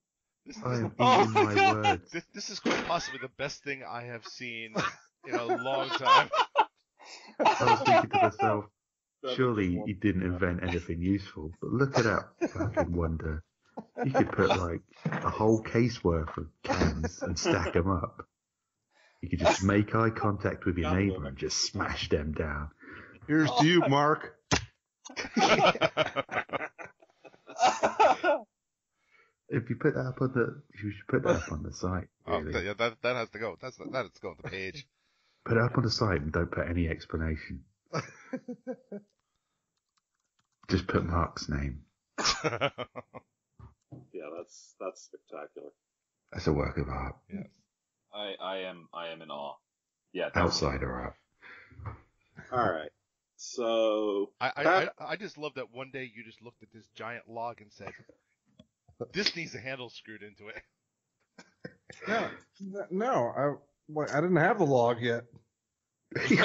I am eating my words. This is quite possibly the best thing I have seen in a long time. I was thinking to myself, surely you didn't invent anything useful, but look at that fucking wonder. You could put like a whole case worth of cans and stack them up. You could just make eye contact with your neighbour and just smash them down. Here's to you, Mark. If you put that up on you should put that up on the site. Really. Oh, yeah, that has to go. That has to go on the page. Put it up on the site and don't put any explanation. Just put Mark's name. Yeah, that's spectacular. That's a work of art. Yes. I am in awe. Yeah. Outsider art. All right. So I just love that one day you just looked at this giant log and said, "This needs a handle screwed into it." No, I didn't have the log yet. He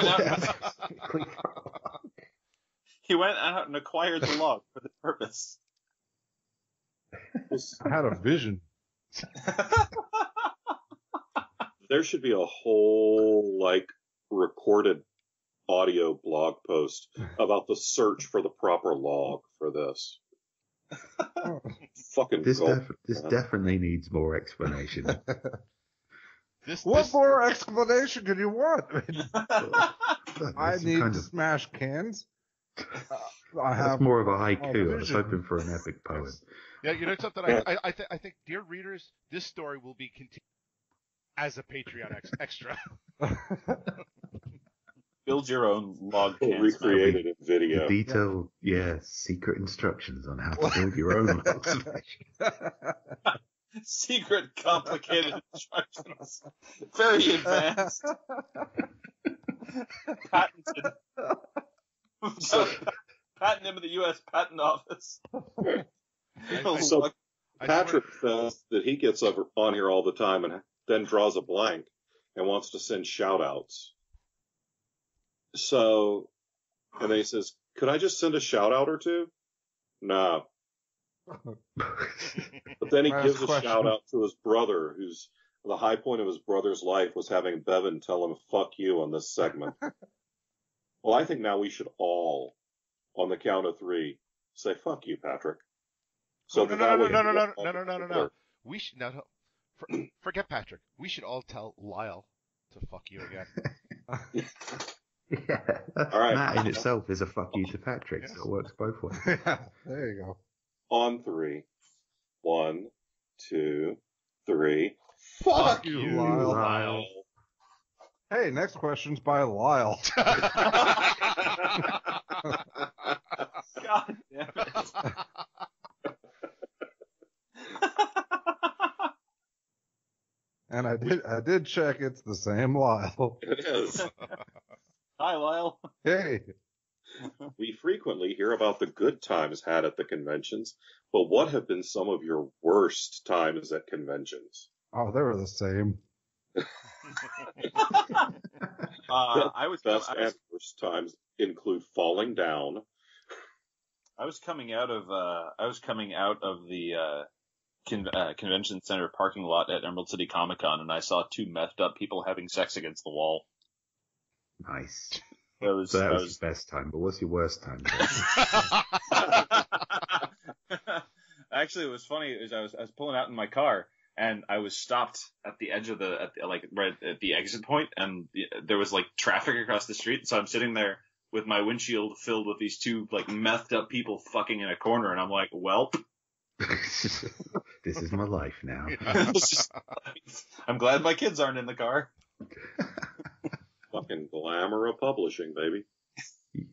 went out and acquired the log for the purpose. I had a vision. There should be a whole recorded audio blog post about the search for the proper log for this. Fucking This gold, definitely needs more explanation. What more explanation could you want? I need to of, smash cans. That's more of a haiku. I was hoping for an epic poem. Yeah, you know something? I think, dear readers, this story will be continued as a Patreon extra. Build your own log cans. Recreated in video. Detailed, secret instructions on how to build your own logs. Secret, complicated instructions. Very advanced. Patented. Patent him in the U.S. Patent Office. So Patrick says that he gets on here all the time and then draws a blank and wants to send shout-outs. So, and then he says, could I just send a shout out or two? No. But then he gives a shout out to his brother, who's the high point of his brother's life was having Bevan tell him, fuck you on this segment. Well, I think now we should all, on the count of 3, say, fuck you, Patrick. So No. We should, no, forget Patrick. We should all tell Lyle to fuck you again. Yeah. All right. That in itself is a fuck you to Patrick, so it works both ways. Yeah, there you go. On 3. 1, 2, 3. Fuck you, Lyle. Lyle. Hey, next question's by Lyle. God damn it. And I did check, it's the same Lyle. It is. Hi, Lyle. Hey. We frequently hear about the good times had at the conventions, but what have been some of your worst times at conventions? Oh, they were the same. I was and worst times include falling down. I was coming out of the convention center parking lot at Emerald City Comic Con, and I saw 2 methed up people having sex against the wall. Nice. That was the best time, but what's your worst time? Actually, it was funny. I was pulling out in my car, and I was stopped at the edge of right at the exit point, and there was like traffic across the street. So I'm sitting there with my windshield filled with these 2 like methed up people fucking in a corner, and I'm like, well, This is my life now. I'm glad my kids aren't in the car. Fucking glamour of publishing, baby.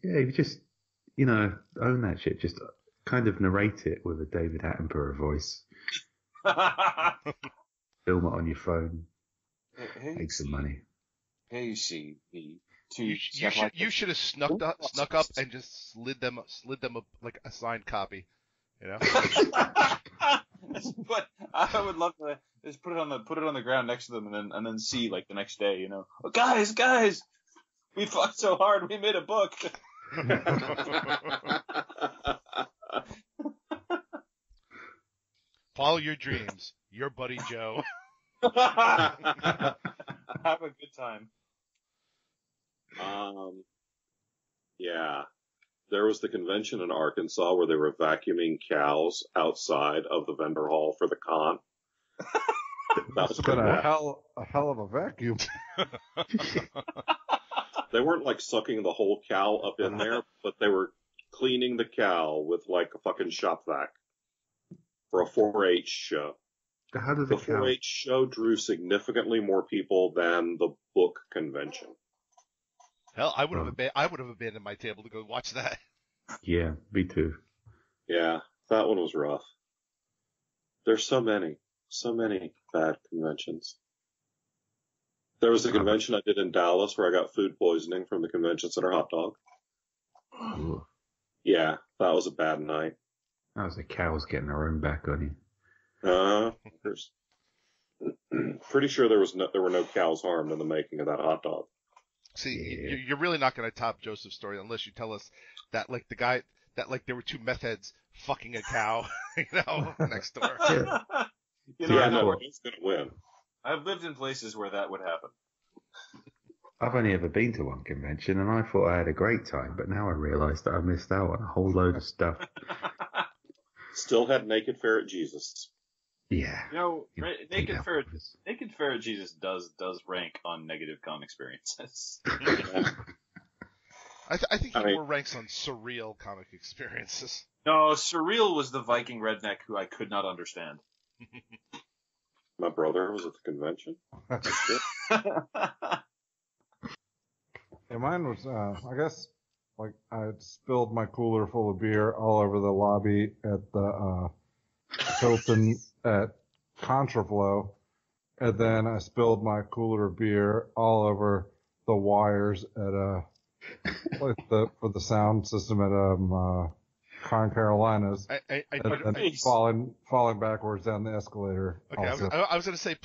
Yeah, you just, own that shit. Just kind of narrate it with a David Attenborough voice. Film it on your phone. Make some money. Hey, see me. You should have snuck up and just slid them like a signed copy, But I would love to just put it on the ground next to them and then see like the next day, oh, guys, we fucked so hard we made a book. Follow your dreams, your buddy Joe. Have a good time. Yeah. There was the convention in Arkansas where they were vacuuming cows outside of the vendor hall for the con. That was been a hell of a vacuum. They weren't like sucking the whole cow up in there, but they were cleaning the cow with like a fucking shop vac for a 4-H show. How does the 4-H show drew significantly more people than the book convention. Hell, I would have abandoned my table to go watch that. Yeah, me too. Yeah, that one was rough. There's so many bad conventions. There was a convention I did in Dallas where I got food poisoning from the convention center hot dog. Ooh. Yeah, that was a bad night. That was the cows getting their own back on you. There's pretty sure there were no cows harmed in the making of that hot dog. See, you're really not going to top Joseph's story unless you tell us that like there were 2 meth heads fucking a cow, next door. He's gonna win. I've lived in places where that would happen. I've only ever been to one convention, and I thought I had a great time, but now I realise that I missed out on a whole load of stuff. Still had Naked Ferret Jesus. Yeah. Naked Ferret Jesus does rank on negative con experiences. I think he more ranks on surreal comic experiences. No, surreal was the Viking redneck who I could not understand. My brother was at the convention. Yeah, mine was, I guess, like I spilled my cooler full of beer all over the lobby at the Hilton at Contraflow, and then I spilled my cooler of beer all over the wires at for the sound system at Con Carolinas, and then falling backwards down the escalator. Okay, I was going to say,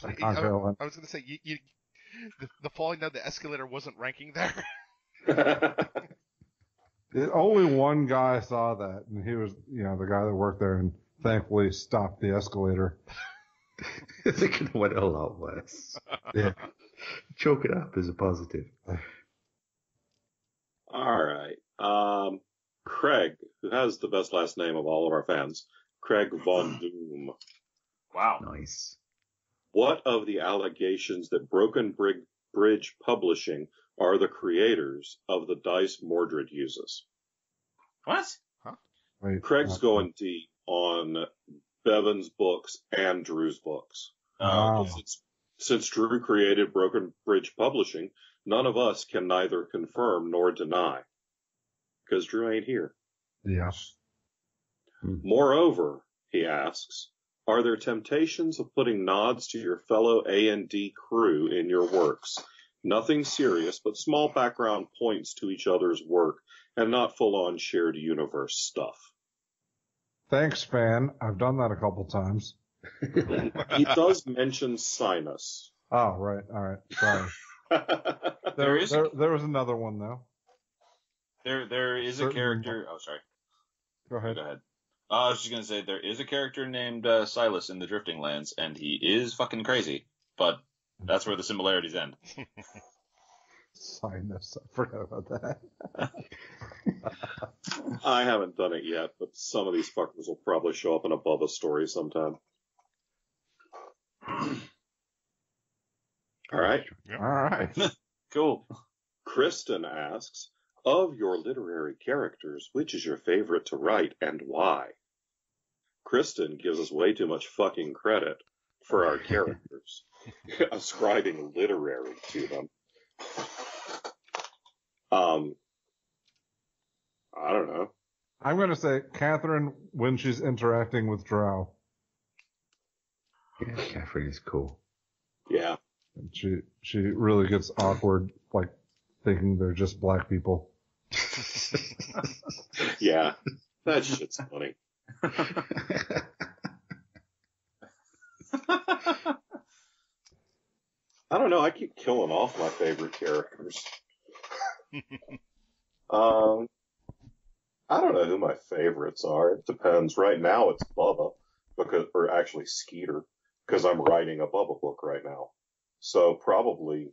the falling down the escalator wasn't ranking there. Only one guy saw that, and he was, the guy that worked there, and thankfully stopped the escalator. It could have went a lot worse. Yeah. Chalk it up as a positive. All right. Craig, who has the best last name of all of our fans, Craig Von Doom. Wow. Nice. What of the allegations that Broken Bridge Publishing are the creators of the dice Mordred uses? What? Wait, Craig's going deep on Bevan's books and Drew's books. Wow. Since Drew created Broken Bridge Publishing, none of us can neither confirm nor deny. Because Drew ain't here. Yeah. Moreover, he asks, are there temptations of putting nods to your fellow A&D crew in your works? Nothing serious, but small background points to each other's work, and not full-on shared universe stuff. Thanks, fan. I've done that a couple times. He does mention Sinus. Oh, right. All right. Sorry. There was another one, though. There is a character. Oh, sorry. Go ahead. I was just gonna say there is a character named Silas in the Drifting Lands, and he is fucking crazy. But that's where the similarities end. Sinus. I forgot about that. I haven't done it yet, but some of these fuckers will probably show up in a Bubba story sometime. All right. Yep. All right. Cool. Kristen asks, of your literary characters, which is your favorite to write and why? Kristen gives us way too much fucking credit for our characters, ascribing literary to them. I don't know. I'm going to say Catherine when she's interacting with Drow. Yeah, Catherine is cool. Yeah. She really gets awkward, like thinking they're just black people. Yeah. That shit's funny. I don't know. I keep killing off my favorite characters. I don't know who my favorites are. It depends. Right now it's Bubba, or actually Skeeter, because I'm writing a Bubba book right now. So probably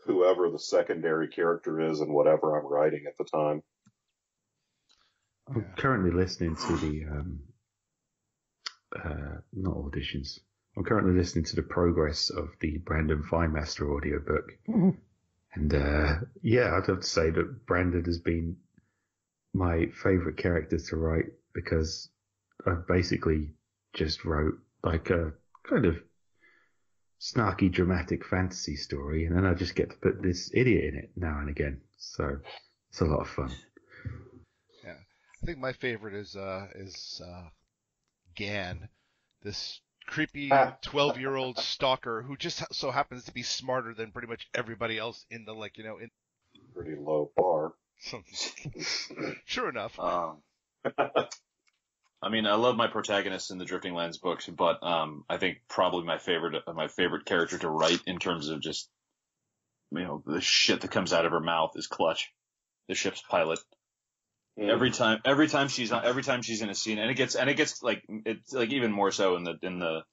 whoever the secondary character is and whatever I'm writing at the time. I'm currently listening to the not auditions. I'm currently listening to the progress of the Brandon Finemaster audiobook. Mm-hmm. And yeah, I'd have to say that Brandon has been my favourite character to write because I basically just wrote like a kind of snarky, dramatic fantasy story, and then I just get to put this idiot in it now and again. So it's a lot of fun. Yeah, I think my favorite is Gan, this creepy 12-year-old stalker who just so happens to be smarter than pretty much everybody else in the in. Pretty low bar. Sure enough. I mean, I love my protagonist in the Drifting Lands books, but I think probably my favorite character to write in terms of just the shit that comes out of her mouth is Clutch, the ship's pilot. Mm. Every time she's in a scene, and it gets like it's like even more so in the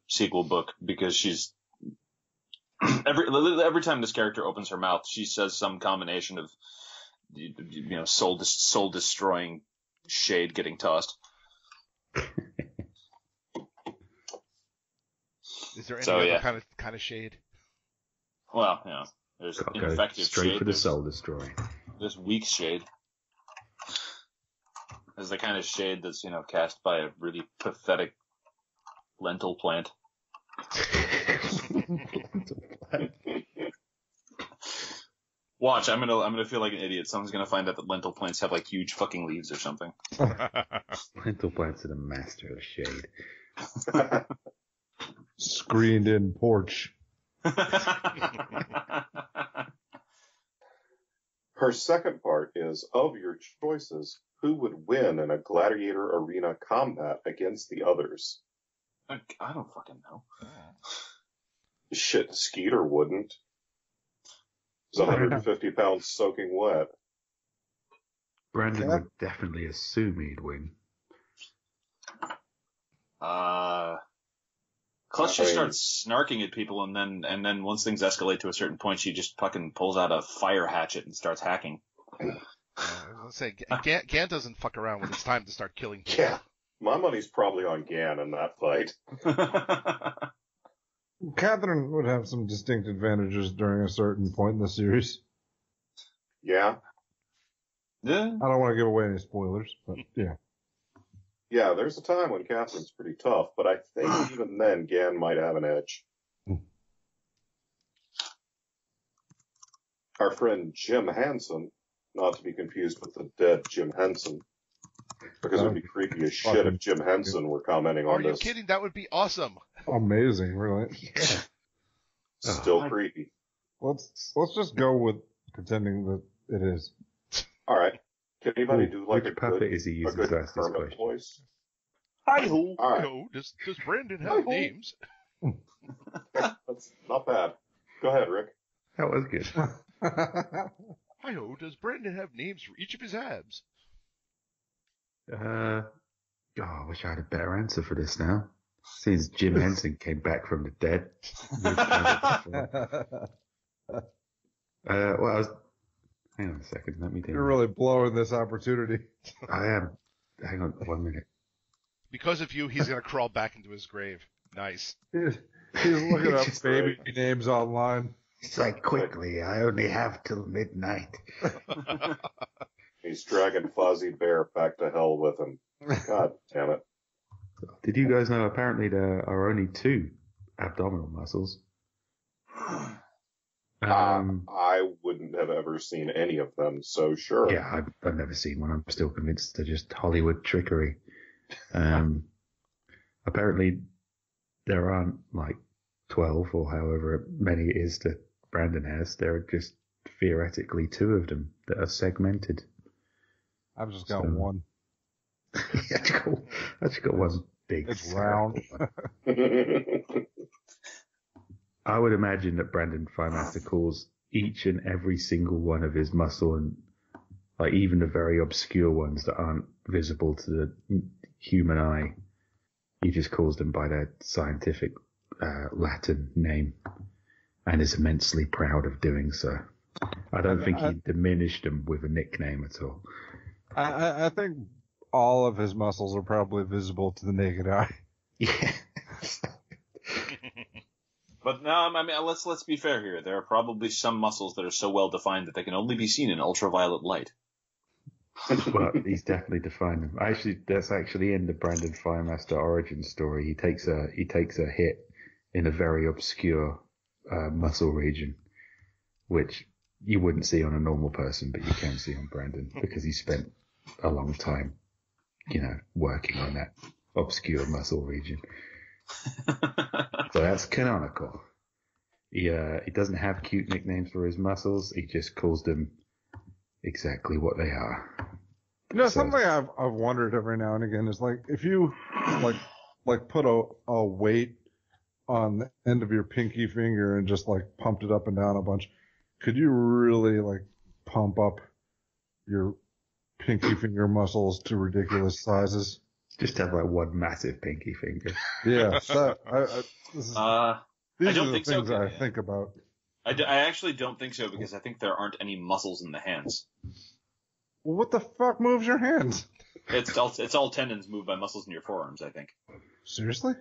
sequel book because she's every time this character opens her mouth, she says some combination of soul destroying shade getting tossed. Is there any other kind of shade? Well, there's ineffective straight shade. For the soul destroying. There's weak shade. There's the kind of shade that's cast by a really pathetic lentil plant. Watch, I'm gonna feel like an idiot. Someone's gonna find out that lentil plants have like huge fucking leaves or something. Lentil plants are the master of shade. Screened in porch. Her second part is, of your choices, who would win in a gladiator arena combat against the others? I don't fucking know. Shit, Skeeter wouldn't. It's 150 pounds soaking wet. Brandon would definitely assume he'd win. Clutch just starts snarking at people, and then once things escalate to a certain point, she just fucking pulls out a fire hatchet and starts hacking. Let's say Gan doesn't fuck around when it's time to start killing people. Yeah, my money's probably on Gan in that fight. Catherine would have some distinct advantages during a certain point in the series. Yeah? Yeah. I don't want to give away any spoilers, but yeah. Yeah, there's a time when Catherine's pretty tough, but I think even then Gan might have an edge. Our friend Jim Hansen, not to be confused with the dead Jim Henson, because it would be creepy as shit if Jim Henson were commenting on this. Are you kidding? That would be awesome. Amazing, really. Yeah. Still creepy. Let's just go with pretending that it is. All right. Can anybody do like which a puppet good, is he a using good to ask this Kermit question? voice? Hi-ho. All right. No, does Brandon have names? That's not bad. Go ahead, Rick. That was good. Hi-ho, does Brandon have names for each of his abs? I wish I had a better answer for this now. Since Jim Henson came back from the dead. Hang on a second, let me do You're really blowing this opportunity. I am. Hang on 1 minute. Because of you, he's gonna crawl back into his grave. Nice. He's looking up baby names online. It's like, quickly, I only have till midnight. He's dragging Fozzie Bear back to hell with him. God damn it. Did you guys know apparently there are only 2 abdominal muscles? I wouldn't have ever seen any of them, so sure. Yeah, I've never seen one. I'm still convinced they're just Hollywood trickery. Apparently there aren't like 12 or however many it is that Brandon has. There are just theoretically 2 of them that are segmented. I've just got one. I just got one big. It's round. I would imagine that Brandon Firemaster calls each and every single one of his muscle, and like even the very obscure ones that aren't visible to the human eye, he just calls them by their scientific Latin name, and is immensely proud of doing so. I don't think he diminished them with a nickname at all. I think all of his muscles are probably visible to the naked eye. Yeah. But no, I mean, let's be fair here. There are probably some muscles that are so well defined that they can only be seen in ultraviolet light. Well, he's definitely defined them. That's actually in the Brandon Firemaster origin story. He takes a hit in a very obscure muscle region, which you wouldn't see on a normal person, but you can see on Brandon because he spent a long time, working on that obscure muscle region. So that's canonical. He doesn't have cute nicknames for his muscles. He just calls them exactly what they are. Something I've wondered every now and again is like if you like put a weight on the end of your pinky finger and just like pumped it up and down a bunch, could you really like pump up your pinky finger muscles to ridiculous sizes? Just have like one massive pinky finger. Yeah, these I don't are the think things so. I think about. I actually don't think so because I think there aren't any muscles in the hands. Well, what the fuck moves your hands? It's all tendons moved by muscles in your forearms. I think. Seriously?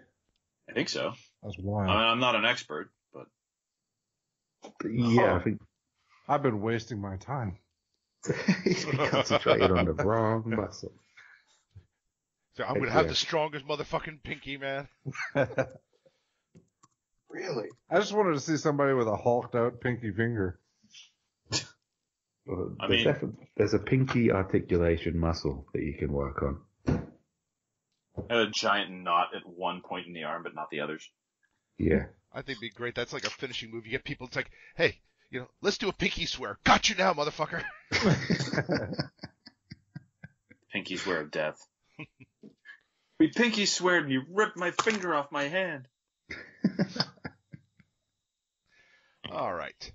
I think so. That's wild. I mean, I'm not an expert, but yeah, I think I've been wasting my time. he's concentrated on the wrong muscle. So I'm gonna have the strongest motherfucking pinky, man. Really? I just wanted to see somebody with a hulked out pinky finger. Well, I mean, there's a pinky articulation muscle that you can work on. a giant knot at one point in the arm, but not the others. Yeah. I think it'd be great. That's like a finishing move. You get people, it's like, hey, let's do a pinky swear. Got you now, motherfucker. Pinky swear of death. We pinky sweared and you ripped my finger off my hand. All right.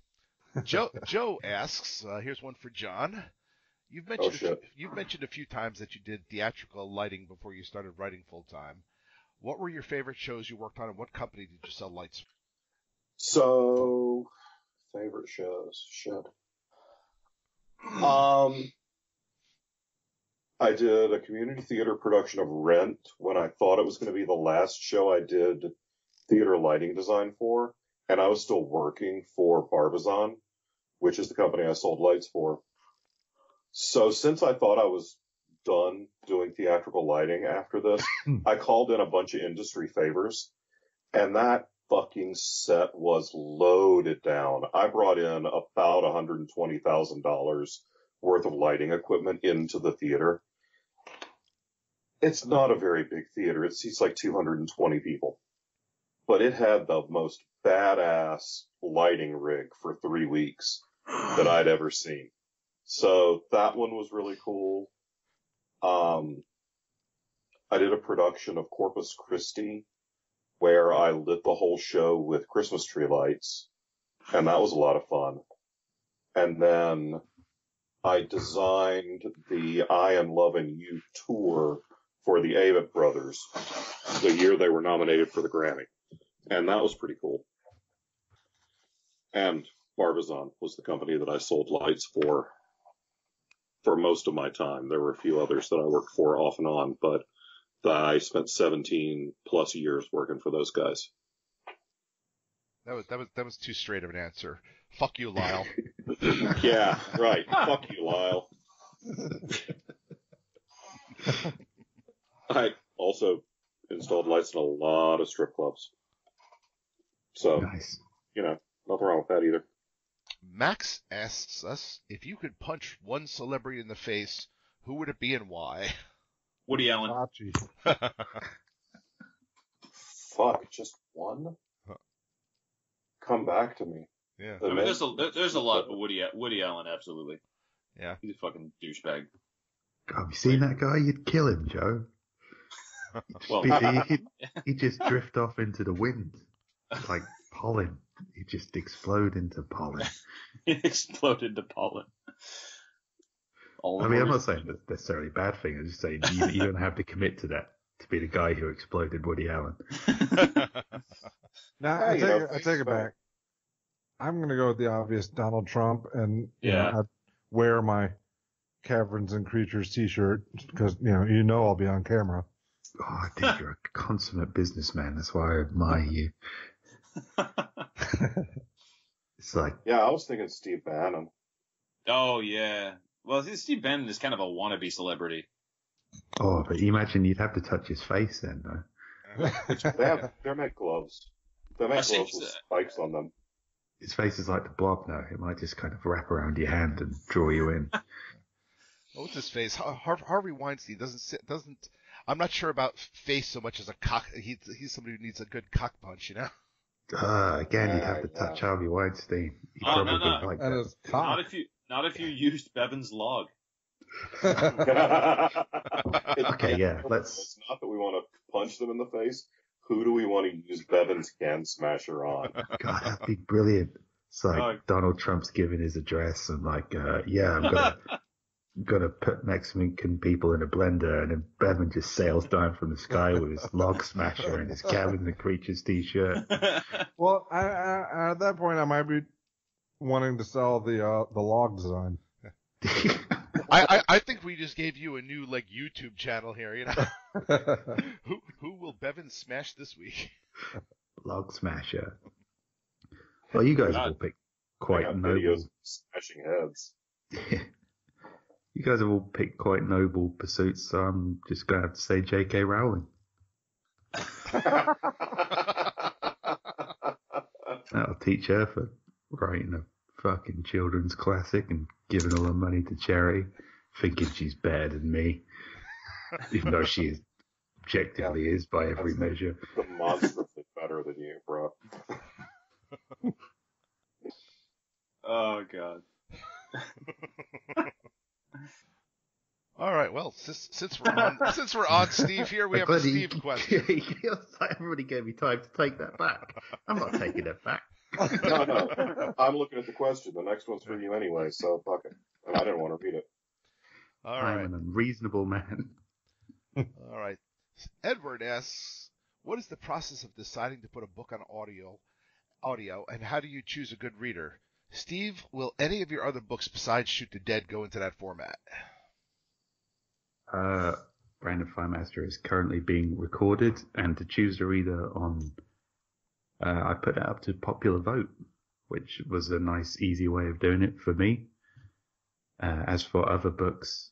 Joe asks, here's one for John. You've mentioned a few times that you did theatrical lighting before you started writing full time. What were your favorite shows you worked on, and what company did you sell lights for? So, favorite shows. Shit. I did a community theater production of Rent when I thought it was going to be the last show I did theater lighting design for, and I was still working for Barbizon, which is the company I sold lights for. So since I thought I was done doing theatrical lighting after this, I called in a bunch of industry favors, and that fucking set was loaded down. I brought in about $120,000 worth of lighting equipment into the theater. It's not a very big theater. It seats like 220 people. But it had the most badass lighting rig for 3 weeks that I'd ever seen. So that one was really cool. I did a production of Corpus Christi where I lit the whole show with Christmas tree lights, and that was a lot of fun. And then I designed the I Am Loving You tour for the Avett Brothers the year they were nominated for the Grammy. And that was pretty cool. And Barbizon was the company that I sold lights for most of my time. There were a few others that I worked for off and on, but I spent 17 plus years working for those guys. That was too straight of an answer. Fuck you, Lyle. Yeah, right. Fuck you, Lyle. I also installed lights in a lot of strip clubs. So, Nice. Nothing wrong with that either. Max asks us, if you could punch one celebrity in the face, who would it be and why? Woody Allen. Sachi. Fuck, just one? Come back to me. Yeah. I mean, there's a lot, but Woody Allen, absolutely. Yeah. He's a fucking douchebag. Have you seen that guy? You'd kill him, Joe. Well, He'd just drift off into the wind like pollen. He'd just explode into pollen. he exploded to pollen. I'm not saying that's necessarily a bad thing. I'm just saying you don't have to commit to that to be the guy who exploded Woody Allen. Now, I take it back. I'm going to go with the obvious Donald Trump, and I'd wear my Caverns and Creatures t-shirt because, I'll be on camera. Oh, I think you're a consummate businessman. That's why I admire you. It's like... Yeah, I was thinking Steve Bannon. Oh, yeah. Well, Steve Bannon is kind of a wannabe celebrity. Oh, but imagine you'd have to touch his face then, though. They make gloves. They make gloves with spikes on them. His face is like the Blob now. It might just kind of wrap around your hand and draw you in. What's his face? Harvey Weinstein doesn't. I'm not sure about face so much as a cock. He's somebody who needs a good cock punch, Again, you'd have to touch Harvey Weinstein. He'd probably like And that. his cock. Not if you used Bevan's log. Okay, yeah, It's not that we want to punch them in the face. Who do we want to use Bevan's can smasher on? God, that'd be brilliant. It's like Donald Trump's giving his address and I'm gonna put Mexican people in a blender, and then Bevan just sails down from the sky with his log smasher and his Cabin and Creatures t-shirt. Well, at that point, I might be wanting to sell the log design. I think we just gave you a new YouTube channel here. Who will Bevan smash this week? Log smasher. Well, you guys have all picked quite noble. Videos of smashing heads. You guys have all picked quite noble pursuits, so I'm just going to have to say JK Rowling. That'll teach her for writing a fucking children's classic and giving all her money to charity, thinking she's better than me, even though she objectively is by every measure. Demonstrably better than you, bro. Oh, God. All right. Well, since we're on Steve here, we have a Steve question. Everybody gave me time to take that back. I'm not taking it back. No. I'm looking at the question. The next one's for you anyway, so fuck it. And I didn't want to read it. All I'm right. an unreasonable man. All right. Edward asks, what is the process of deciding to put a book on audio, and how do you choose a good reader? Steve, will any of your other books besides Shoot the Dead go into that format? Brandon Firemaster is currently being recorded, and to choose a reader on, I put that up to popular vote, which was a nice, easy way of doing it for me. As for other books,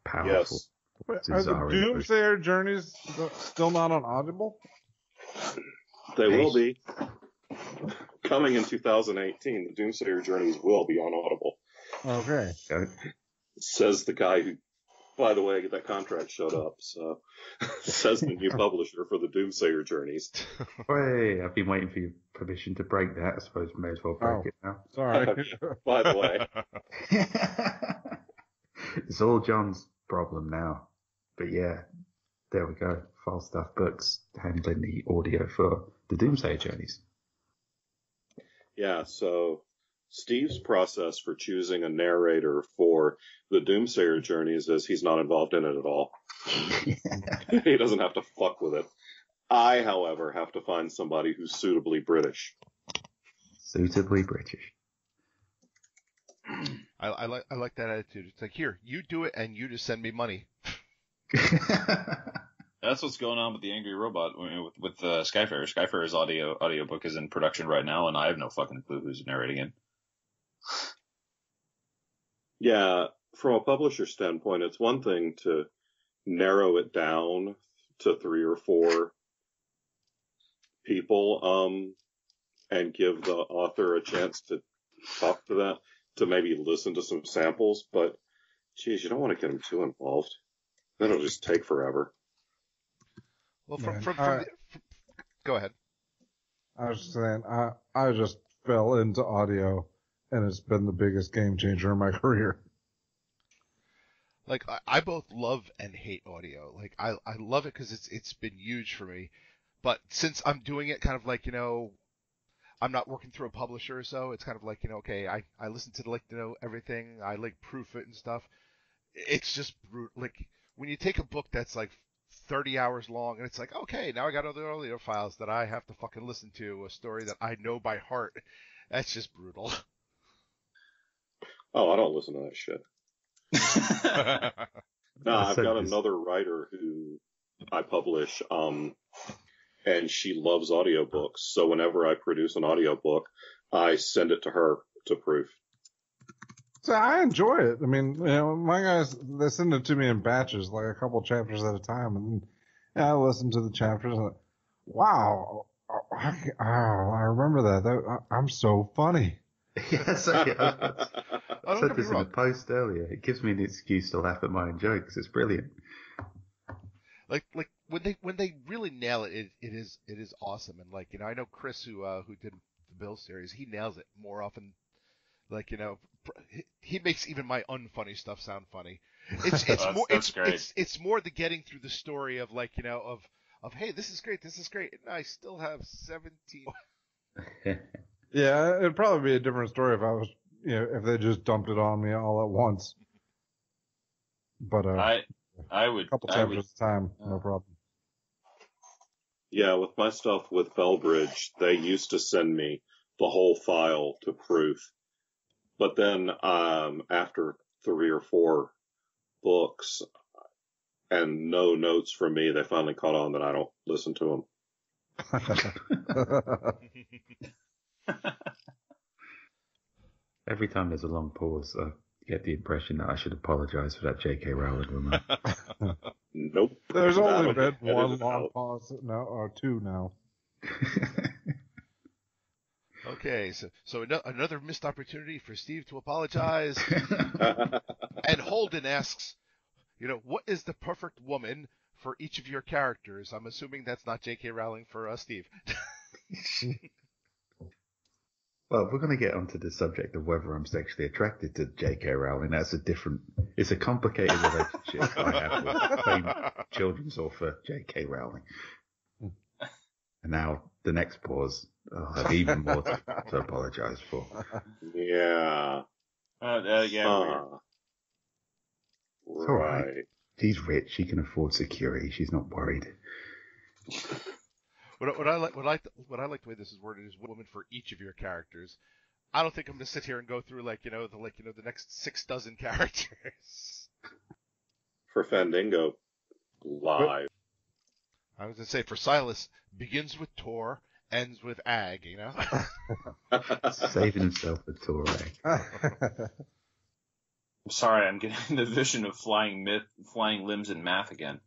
Powerful. Yes. Are the Doomsayer Journeys still not on Audible? They will be. Coming in 2018, the Doomsayer Journeys will be on Audible. Okay. Says the guy who, by the way, that contract showed up, so says the new publisher for the Doomsayer Journeys. Hey, I've been waiting for your permission to break that. I suppose we may as well break it now. Sorry. By the way. It's all John's problem now. But yeah, there we go. Falstaff Books handling the audio for the Doomsayer Journeys. Yeah, so Steve's process for choosing a narrator for the Doomsayer Journeys is he's not involved in it at all. He doesn't have to fuck with it. I, however, have to find somebody who's suitably British. Suitably British. I like that attitude. It's like, here, you do it, and you just send me money. That's what's going on with the Angry Robot with Skyfarer. Skyfarer's audiobook is in production right now, and I have no fucking clue who's narrating it. Yeah, from a publisher standpoint, it's one thing to narrow it down to 3 or 4 people, and give the author a chance to talk to that, to maybe listen to some samples, but geez, you don't want to get them too involved. Then it'll just take forever. Well, go ahead. I was just saying, I just fell into audio, and it's been the biggest game changer in my career. Like, I both love and hate audio. Like, I love it because it's been huge for me. But since I'm doing it kind of like, I'm not working through a publisher or so, it's kind of like, okay, I listen to everything. I proof it and stuff. It's just brutal. Like, when you take a book that's like 30 hours long and it's like, okay, now I got other audio files that I have to fucking listen to, a story that I know by heart. That's just brutal. Oh, I don't listen to that shit. No, I've got another writer who I publish, and she loves audiobooks. So whenever I produce an audiobook, I send it to her to proof. So I enjoy it. I mean, my guys, they send it to me in batches, like a couple chapters at a time, and I listen to the chapters and wow, I remember that. I'm so funny. Yes, I said this in a post earlier. It gives me an excuse to laugh at my own jokes. It's brilliant. Like when they really nail it, it is awesome. And I know Chris who did the Bill series, he nails it more often. He makes even my unfunny stuff sound funny. It's more the getting through the story of of hey, this is great, and I still have 17. Yeah, it'd probably be a different story if I was, if they just dumped it on me all at once. But I would a couple chapters at a time, no problem. Yeah, with my stuff with Bellbridge, they used to send me the whole file to proof. But then, after 3 or 4 books and no notes from me, they finally caught on that I don't listen to them. Every time there's a long pause, I get the impression that I should apologize for that JK Rowling remark. Nope. There's only been one long pause now, or 2 now. Okay, so another missed opportunity for Steve to apologize. And Holden asks, what is the perfect woman for each of your characters? I'm assuming that's not J.K. Rowling for Steve. Well, we're going to get onto the subject of whether I'm sexually attracted to J.K. Rowling. It's a complicated relationship I have with famed children's author J.K. Rowling. And now, the next pause, I'll have even more to apologize for. Yeah. Yeah. It's all right. She's rich. She can afford security. She's not worried. What I like the way this is worded is woman for each of your characters. I don't think I'm gonna sit here and go through the next 6 dozen characters. For Fandango, live. I was gonna say for Silas, begins with Tor, ends with Ag. You know. Saving himself with Torre. I'm sorry, I'm getting the vision of flying limbs and math again.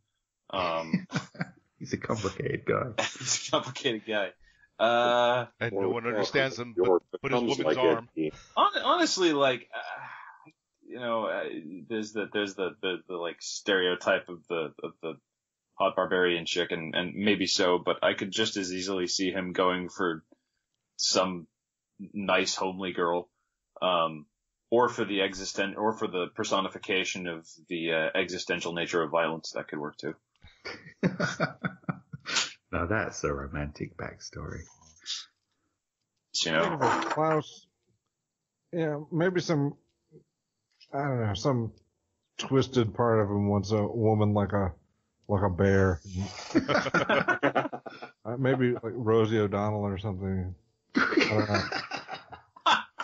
He's a complicated guy. He's a complicated guy. And no one understands him but his woman's arm. Honestly, there's the like stereotype of the hot barbarian chick, and maybe so, but I could just as easily see him going for some nice homely girl, or for the personification of the existential nature of violence. That could work too. Now that's a romantic backstory. You know, Klaus. Yeah, maybe some twisted part of him wants a woman like a bear. Maybe like Rosie O'Donnell or something. I don't know.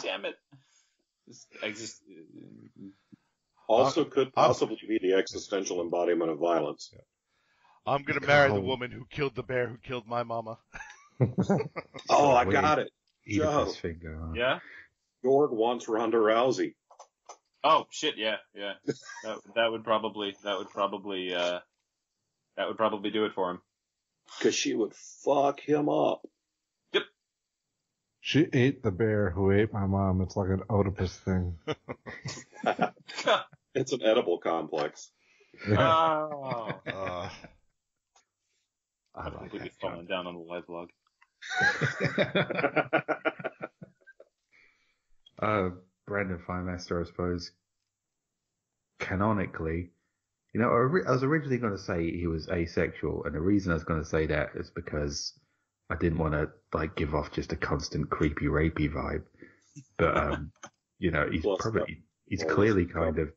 Damn it. Also could possibly be the existential embodiment of violence. I'm gonna marry the woman who killed the bear who killed my mama. Oh, I got it. Joe. Yeah? Jorg wants Ronda Rousey. Oh shit! Yeah. That would probably do it for him. Cause she would fuck him up. Yep. She ate the bear who ate my mom. It's like an Oedipus thing. It's an edible complex. Oh. I I'm like completely that, falling down on the live blog. Brandon Firemaster, I suppose, canonically, I was originally going to say he was asexual, and the reason I was going to say that is because I didn't want to give off just a constant creepy, rapey vibe. But he's clearly kind of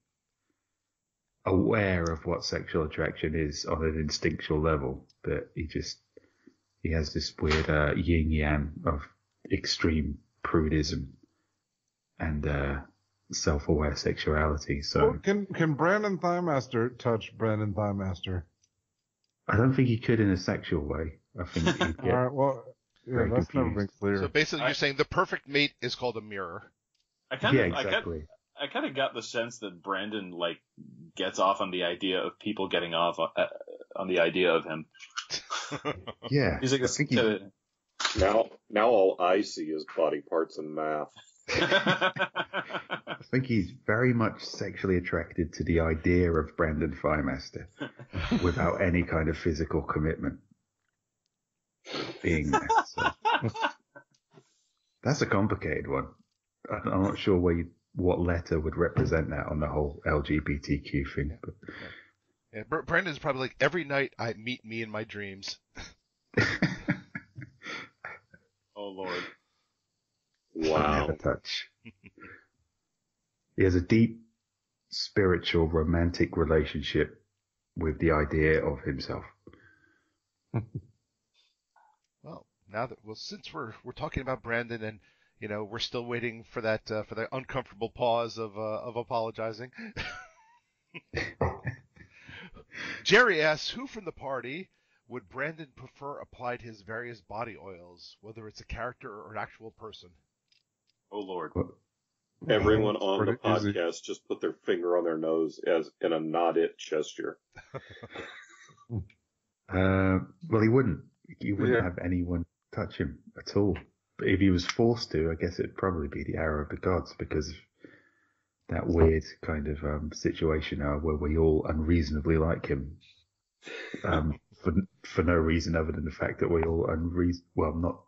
aware of what sexual attraction is on an instinctual level, but he has this weird yin yang of extreme prudism and self-aware sexuality. So can Brandon Thighmaster touch Brandon Thighmaster? I don't think he could in a sexual way. I think he'd get All right, well, yeah, that's never been clear. So basically, you're saying the perfect mate is called a mirror. exactly. I kind of got the sense that Brandon gets off on the idea of people getting off on the idea of him. Yeah, He's like Now all I see is body parts and math. I think he's very much sexually attracted to the idea of Brandon Firemaster without any kind of physical commitment being there. So. That's a complicated one. I'm not sure what letter would represent that on the whole LGBTQ thing. But. Yeah, Brandon's probably like, every night I meet me in my dreams. Oh, Lord. Wow. Never touch. He has a deep, spiritual, romantic relationship with the idea of himself. Well, since we're talking about Brandon, and we're still waiting for that uncomfortable pause of apologizing. Jerry asks, who from the party would Brandon prefer applied his various body oils, whether it's a character or an actual person? Oh, Lord. Everyone on the podcast just put their finger on their nose as in a not it gesture. Well, he wouldn't. You wouldn't have anyone touch him at all. But if he was forced to, I guess it'd probably be the arrow of the gods, because of that weird kind of situation where we all unreasonably like him. For no reason other than the fact that we all not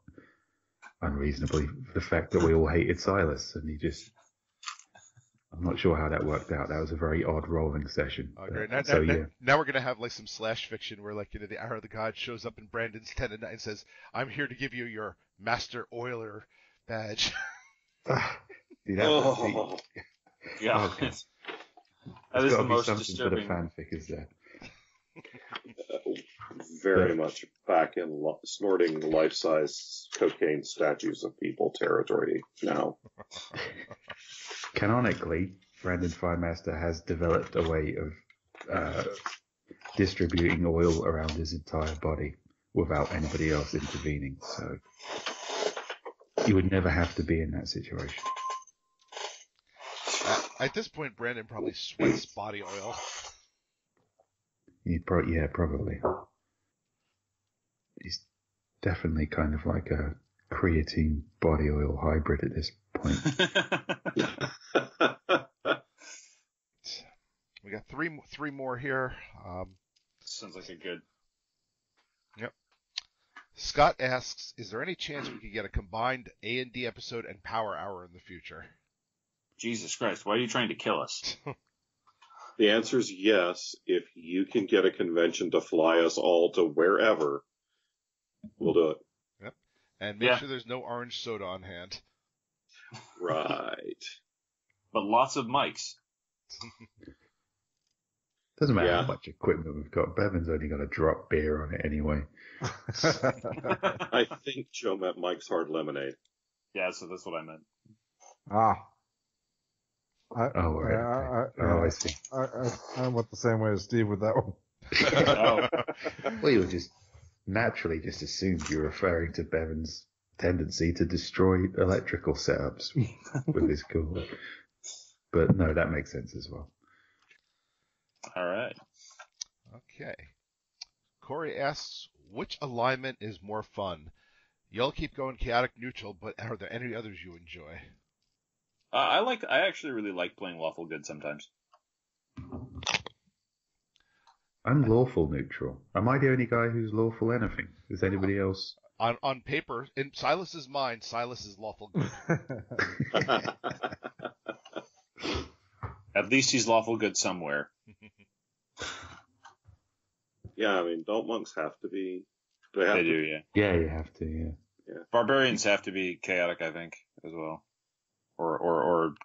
unreasonably, the fact that we all hated Silas, and he just I'm not sure how that worked out. That was a very odd rolling session. Oh, great. Yeah. Now we're gonna have like some slash fiction where like the Arrow of the God shows up in Brandon's tent at night and says, "I'm here to give you your Master Oiler badge." Dude, that would be... Yeah. Okay. That is the most something disturbing. for the fanfic, is there? Very much back in snorting life-size cocaine statues of people territory now. Canonically, Brandon Firemaster has developed a way of distributing oil around his entire body without anybody else intervening. So you would never have to be in that situation. At this point, Brandon probably sweats body oil. Yeah, probably. He's definitely kind of like a creatine body oil hybrid at this point. We got three more here. Sounds like a good. Yep. Scott asks, is there any chance we could get a combined A&D episode and Power Hour in the future? Jesus Christ, why are you trying to kill us? The answer is yes. If you can get a convention to fly us all to wherever, we'll do it. Yep. And make sure there's no orange soda on hand. Right. But lots of mics. Doesn't matter how much equipment we've got. Bevan's only got to drop beer on it anyway. I think Joe meant Mike's Hard Lemonade. Yeah, so that's what I meant. I see. I went the same way as Steve with that one. Well, you just naturally just assumed you're referring to Bevan's tendency to destroy electrical setups with his cooler. But no, that makes sense as well. All right. Okay. Corey asks, which alignment is more fun? Y'all keep going chaotic neutral, but are there any others you enjoy? I actually really like playing lawful good sometimes. I'm lawful neutral. Am I the only guy who's lawful anything? Is anybody else? On paper, in Silas's mind, Silas is lawful good. At least he's lawful good somewhere. Yeah, I mean, don't monks have to be? They do, yeah. Yeah, you have to, yeah. Barbarians have to be chaotic, I think, as well. Or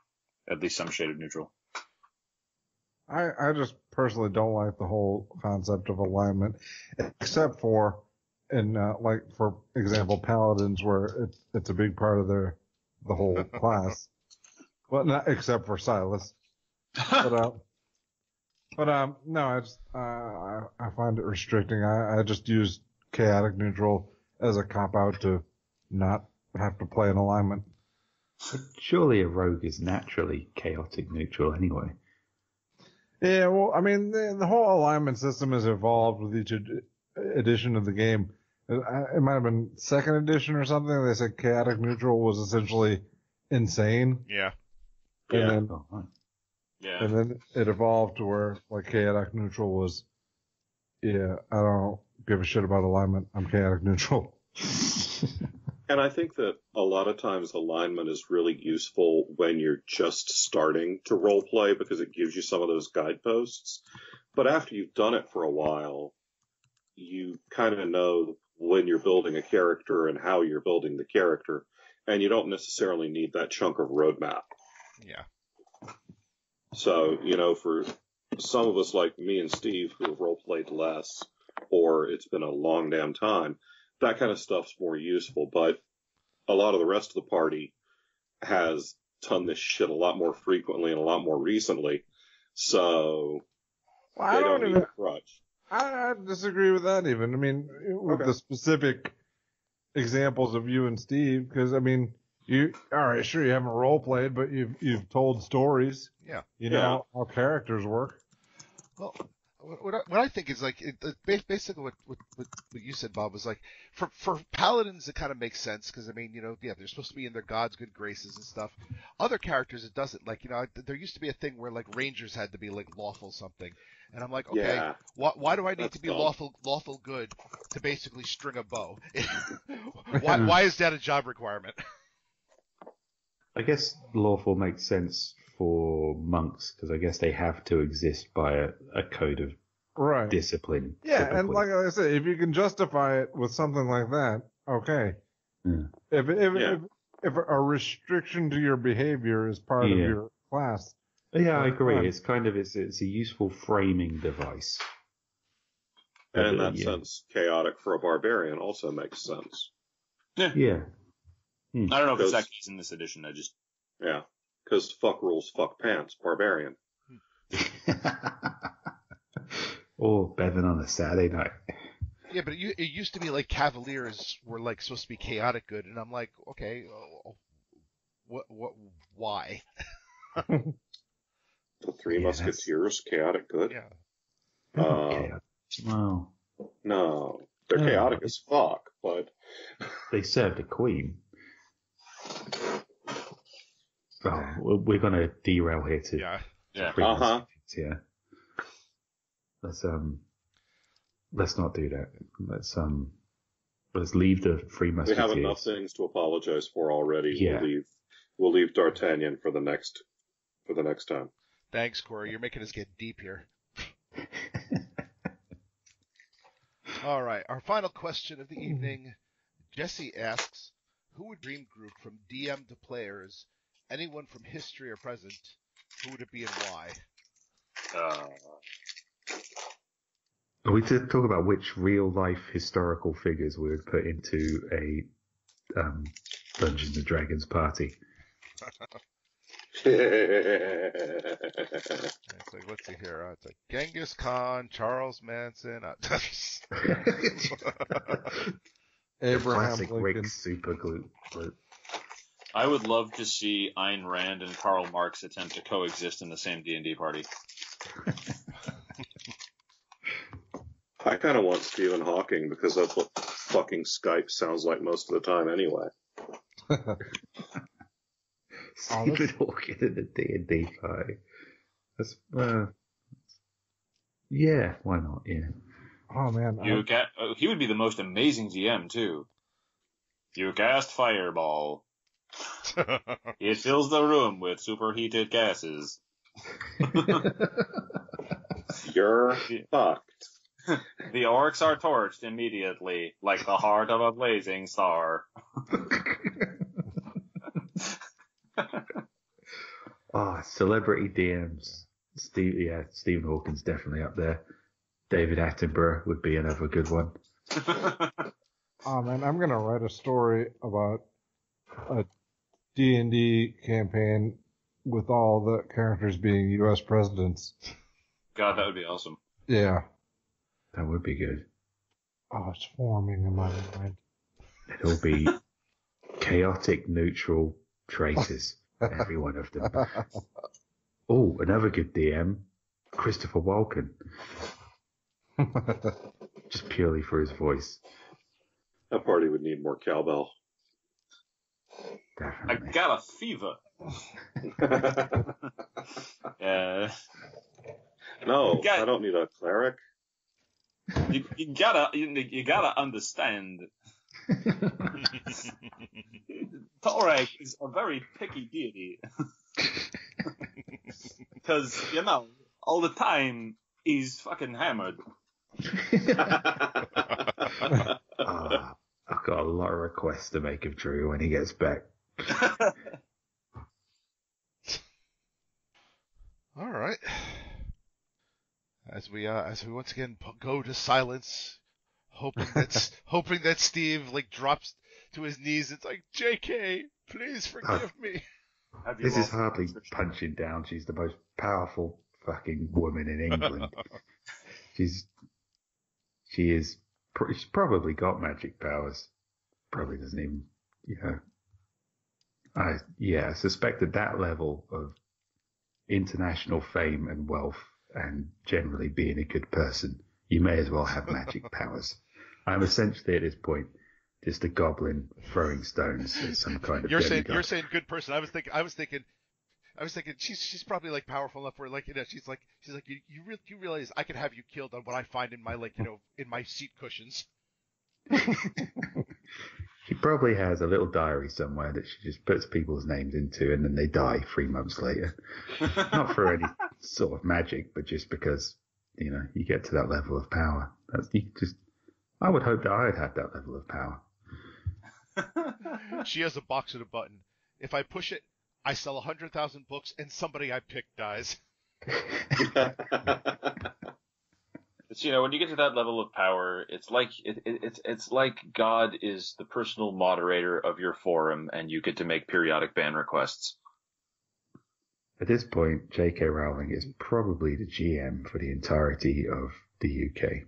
at least some shade of neutral. I just personally don't like the whole concept of alignment, except for like for example, paladins, where it's a big part of the whole class. Well, not except for Silas. But no, I find it restricting. I just use chaotic neutral as a cop out to not have to play an alignment. But surely a rogue is naturally chaotic neutral anyway. Yeah, well, I mean, the whole alignment system has evolved with each edition of the game. It might have been second edition or something. They said chaotic neutral was essentially insane. Yeah. And Yeah. and then it evolved to where like chaotic neutral was, I don't give a shit about alignment. I'm chaotic neutral. And I think that a lot of times alignment is really useful when you're just starting to role play because it gives you some of those guideposts. But after you've done it for a while, you kind of know when you're building a character and how you're building the character, and you don't necessarily need that chunk of roadmap. Yeah. So, for some of us like me and Steve who have role played less, or it's been a long damn time, that kind of stuff's more useful, but a lot of the rest of the party has done this shit a lot more frequently and a lot more recently, so they don't need a crutch. I disagree with that even. I mean, with the specific examples of you and Steve, because, I mean, alright, sure, you haven't role played, but you've told stories. Yeah. You know how characters work. Well, what I think is like basically what you said, Bob, was like for paladins it kind of makes sense because I mean they're supposed to be in their god's good graces and stuff. Other characters it doesn't. Like there used to be a thing where like rangers had to be like lawful something, and I'm like, okay, why do I need to be lawful good to basically string a bow? Why is that a job requirement? I guess lawful makes sense for monks because I guess they have to exist by a code of Right. discipline. Yeah, typically. and like I said, if you can justify it with something like that, okay. Yeah. If a restriction to your behavior is part of your class. Yeah, I agree. It's kind of it's a useful framing device. And in that sense, chaotic for a barbarian also makes sense. Yeah. I don't know if it's that case in this edition. Yeah, because fuck rules, fuck pants, barbarian. Oh, Bevan on a Saturday night. Yeah, but it used to be like Cavaliers were like supposed to be chaotic good, and I'm like, okay, why? The Three Musketeers, chaotic good? Yeah. Wow. No, they're chaotic as fuck, but they served a queen. Oh, we're gonna derail here too. Yeah. Yeah. Let's not do that. Let's leave the Three Musketeers. We have enough things to apologize for already. Yeah. We'll leave D'Artagnan for the next time. Thanks, Corey. You're making us get deep here. All right. Our final question of the evening. Jesse asks, who would dream group from DM to players? Anyone from history or present? Who would it be and why? Are we to talk about which real-life historical figures we would put into a Dungeons and Dragons party? It's like, let's see here. It's like Genghis Khan, Charles Manson. Abraham Classic Lincoln. Rick super glue. I would love to see Ayn Rand and Karl Marx attempt to coexist in the same D&D party. I kind of want Stephen Hawking because that's what fucking Skype sounds like most of the time anyway. Stephen Hawking in the D&D party. That's, yeah, why not? Yeah. Oh man. He would be the most amazing GM too. You cast Fireball. It fills the room with superheated gases. You're fucked. The orcs are torched immediately, like the heart of a blazing star. Celebrity DMs. Stephen Hawking's definitely up there. David Attenborough would be another good one. Oh man, I'm gonna write a story about a D&D campaign with all the characters being U.S. presidents. God, that would be awesome. Yeah. That would be good. Oh, it's forming in my mind. It'll be chaotic, neutral traitors. Every one of them. Oh, another good DM, Christopher Walken. Just purely for his voice. That party would need more cowbell. Definitely. I got a fever. No, I don't need a cleric. You gotta understand. Torek is a very picky deity. Because, all the time, he's fucking hammered. I've got a lot of requests to make of Drew when he gets back. All right. As we once again go to silence, hoping that Steve drops to his knees. It's like, JK, please forgive me. This is hardly punching down. She's the most powerful fucking woman in England. She's probably got magic powers. Probably doesn't even, I suspect at that level of international fame and wealth and generally being a good person, you may as well have magic powers. I'm essentially at this point just a goblin throwing stones at some kind of demigod. You're saying good person. I was thinking she's probably powerful enough where she's like you realize I could have you killed on what I find in my in my seat cushions. She probably has a little diary somewhere that she just puts people's names into, and then they die 3 months later. Not for any sort of magic, but just because, you get to that level of power. I would hope that I had had that level of power. She has a box with a button. If I push it, I sell 100,000 books, and somebody I picked dies. It's, when you get to that level of power, it's like it's like God is the personal moderator of your forum, and you get to make periodic ban requests. At this point, JK Rowling is probably the GM for the entirety of the UK.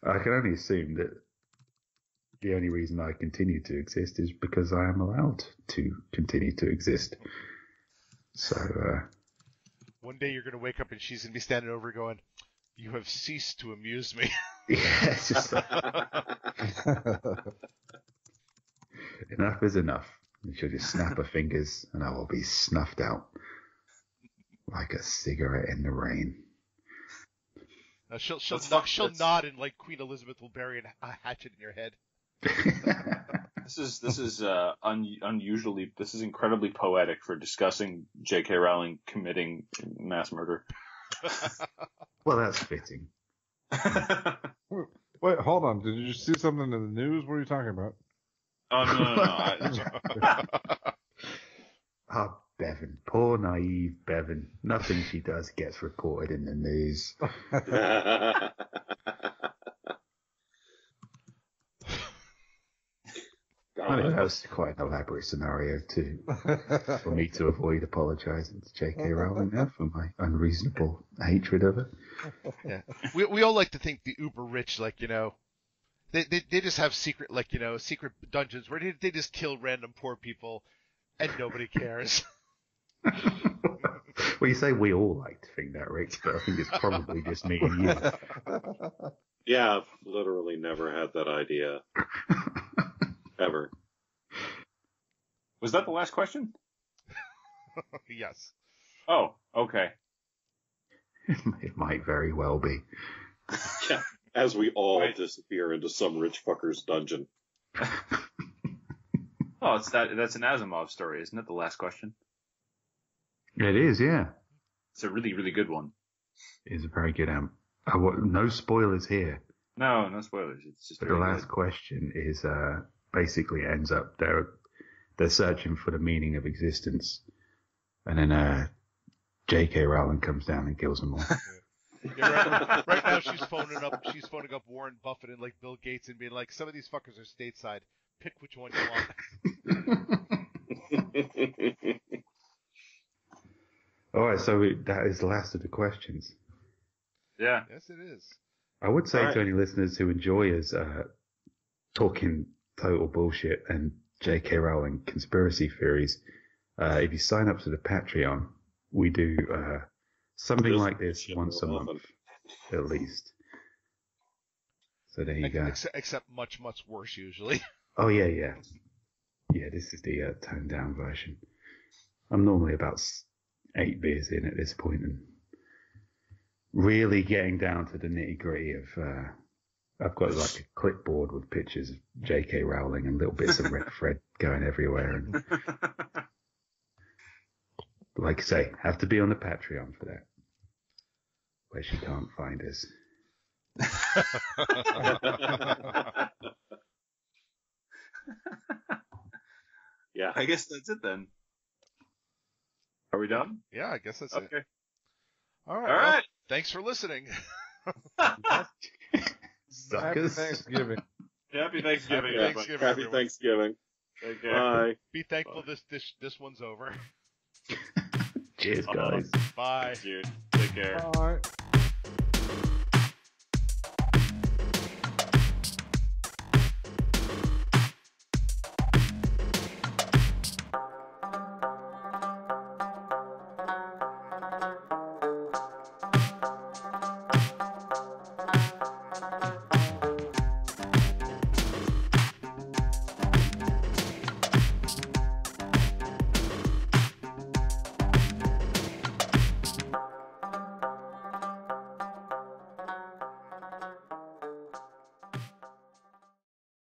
I can only assume that the only reason I continue to exist is because I am allowed to continue to exist. So, one day you're going to wake up and she's going to be standing over going, "You have ceased to amuse me." Yeah, it's just like, enough is enough. And she'll just snap her fingers and I will be snuffed out like a cigarette in the rain. She'll nod, and like Queen Elizabeth will bury a hatchet in your head. This is unusually. This is incredibly poetic for discussing J.K. Rowling committing mass murder. Well, that's fitting. Wait, hold on. Did you see something in the news? What are you talking about? Oh no! Ah, Bevan. Poor naive Bevan. Nothing she does gets reported in the news. I think that was quite an elaborate scenario for me to avoid apologising to J.K. Rowling there for my unreasonable hatred of her. Yeah, we all like to think the uber rich, they just have secret secret dungeons where they just kill random poor people and nobody cares. Well, you say we all like to think that, Rick, but I think it's probably just me and you. Yeah, I've literally never had that idea. Ever. Was that the last question? Yes. Oh, okay. It might very well be. Yeah, as we all disappear into some rich fucker's dungeon. Oh, that's an Asimov story, isn't it? The last question. It is, yeah. It's a really, really good one. It's a very good no spoilers here. No spoilers. It's just. But the last question is basically ends up they're searching for the meaning of existence, and then J.K. Rowling comes down and kills them all. Yeah, right now she's phoning up Warren Buffett and like Bill Gates and being like, some of these fuckers are stateside. Pick which one you want. All right, so that is the last of the questions. Yeah. Yes, it is. I would say to any listeners who enjoy us talking total bullshit and J.K. Rowling conspiracy theories, if you sign up to the Patreon, we do something like this once a month, at least. So there you go. Except much, much worse usually. Oh, yeah. Yeah, this is the toned down version. I'm normally about 8 beers in at this point and really getting down to the nitty gritty of, I've got like a clipboard with pictures of J.K. Rowling and little bits of red thread going everywhere. And like I say, have to be on the Patreon for that, where she can't find us. Yeah. I guess that's it then. Are we done? Yeah, I guess that's it. Okay. All right. Well, thanks for listening. Happy Thanksgiving. Happy Thanksgiving. Happy Thanksgiving. Take care. Bye. Be thankful this one's over. Cheers, guys. Bye. Cheers. Take care. Bye.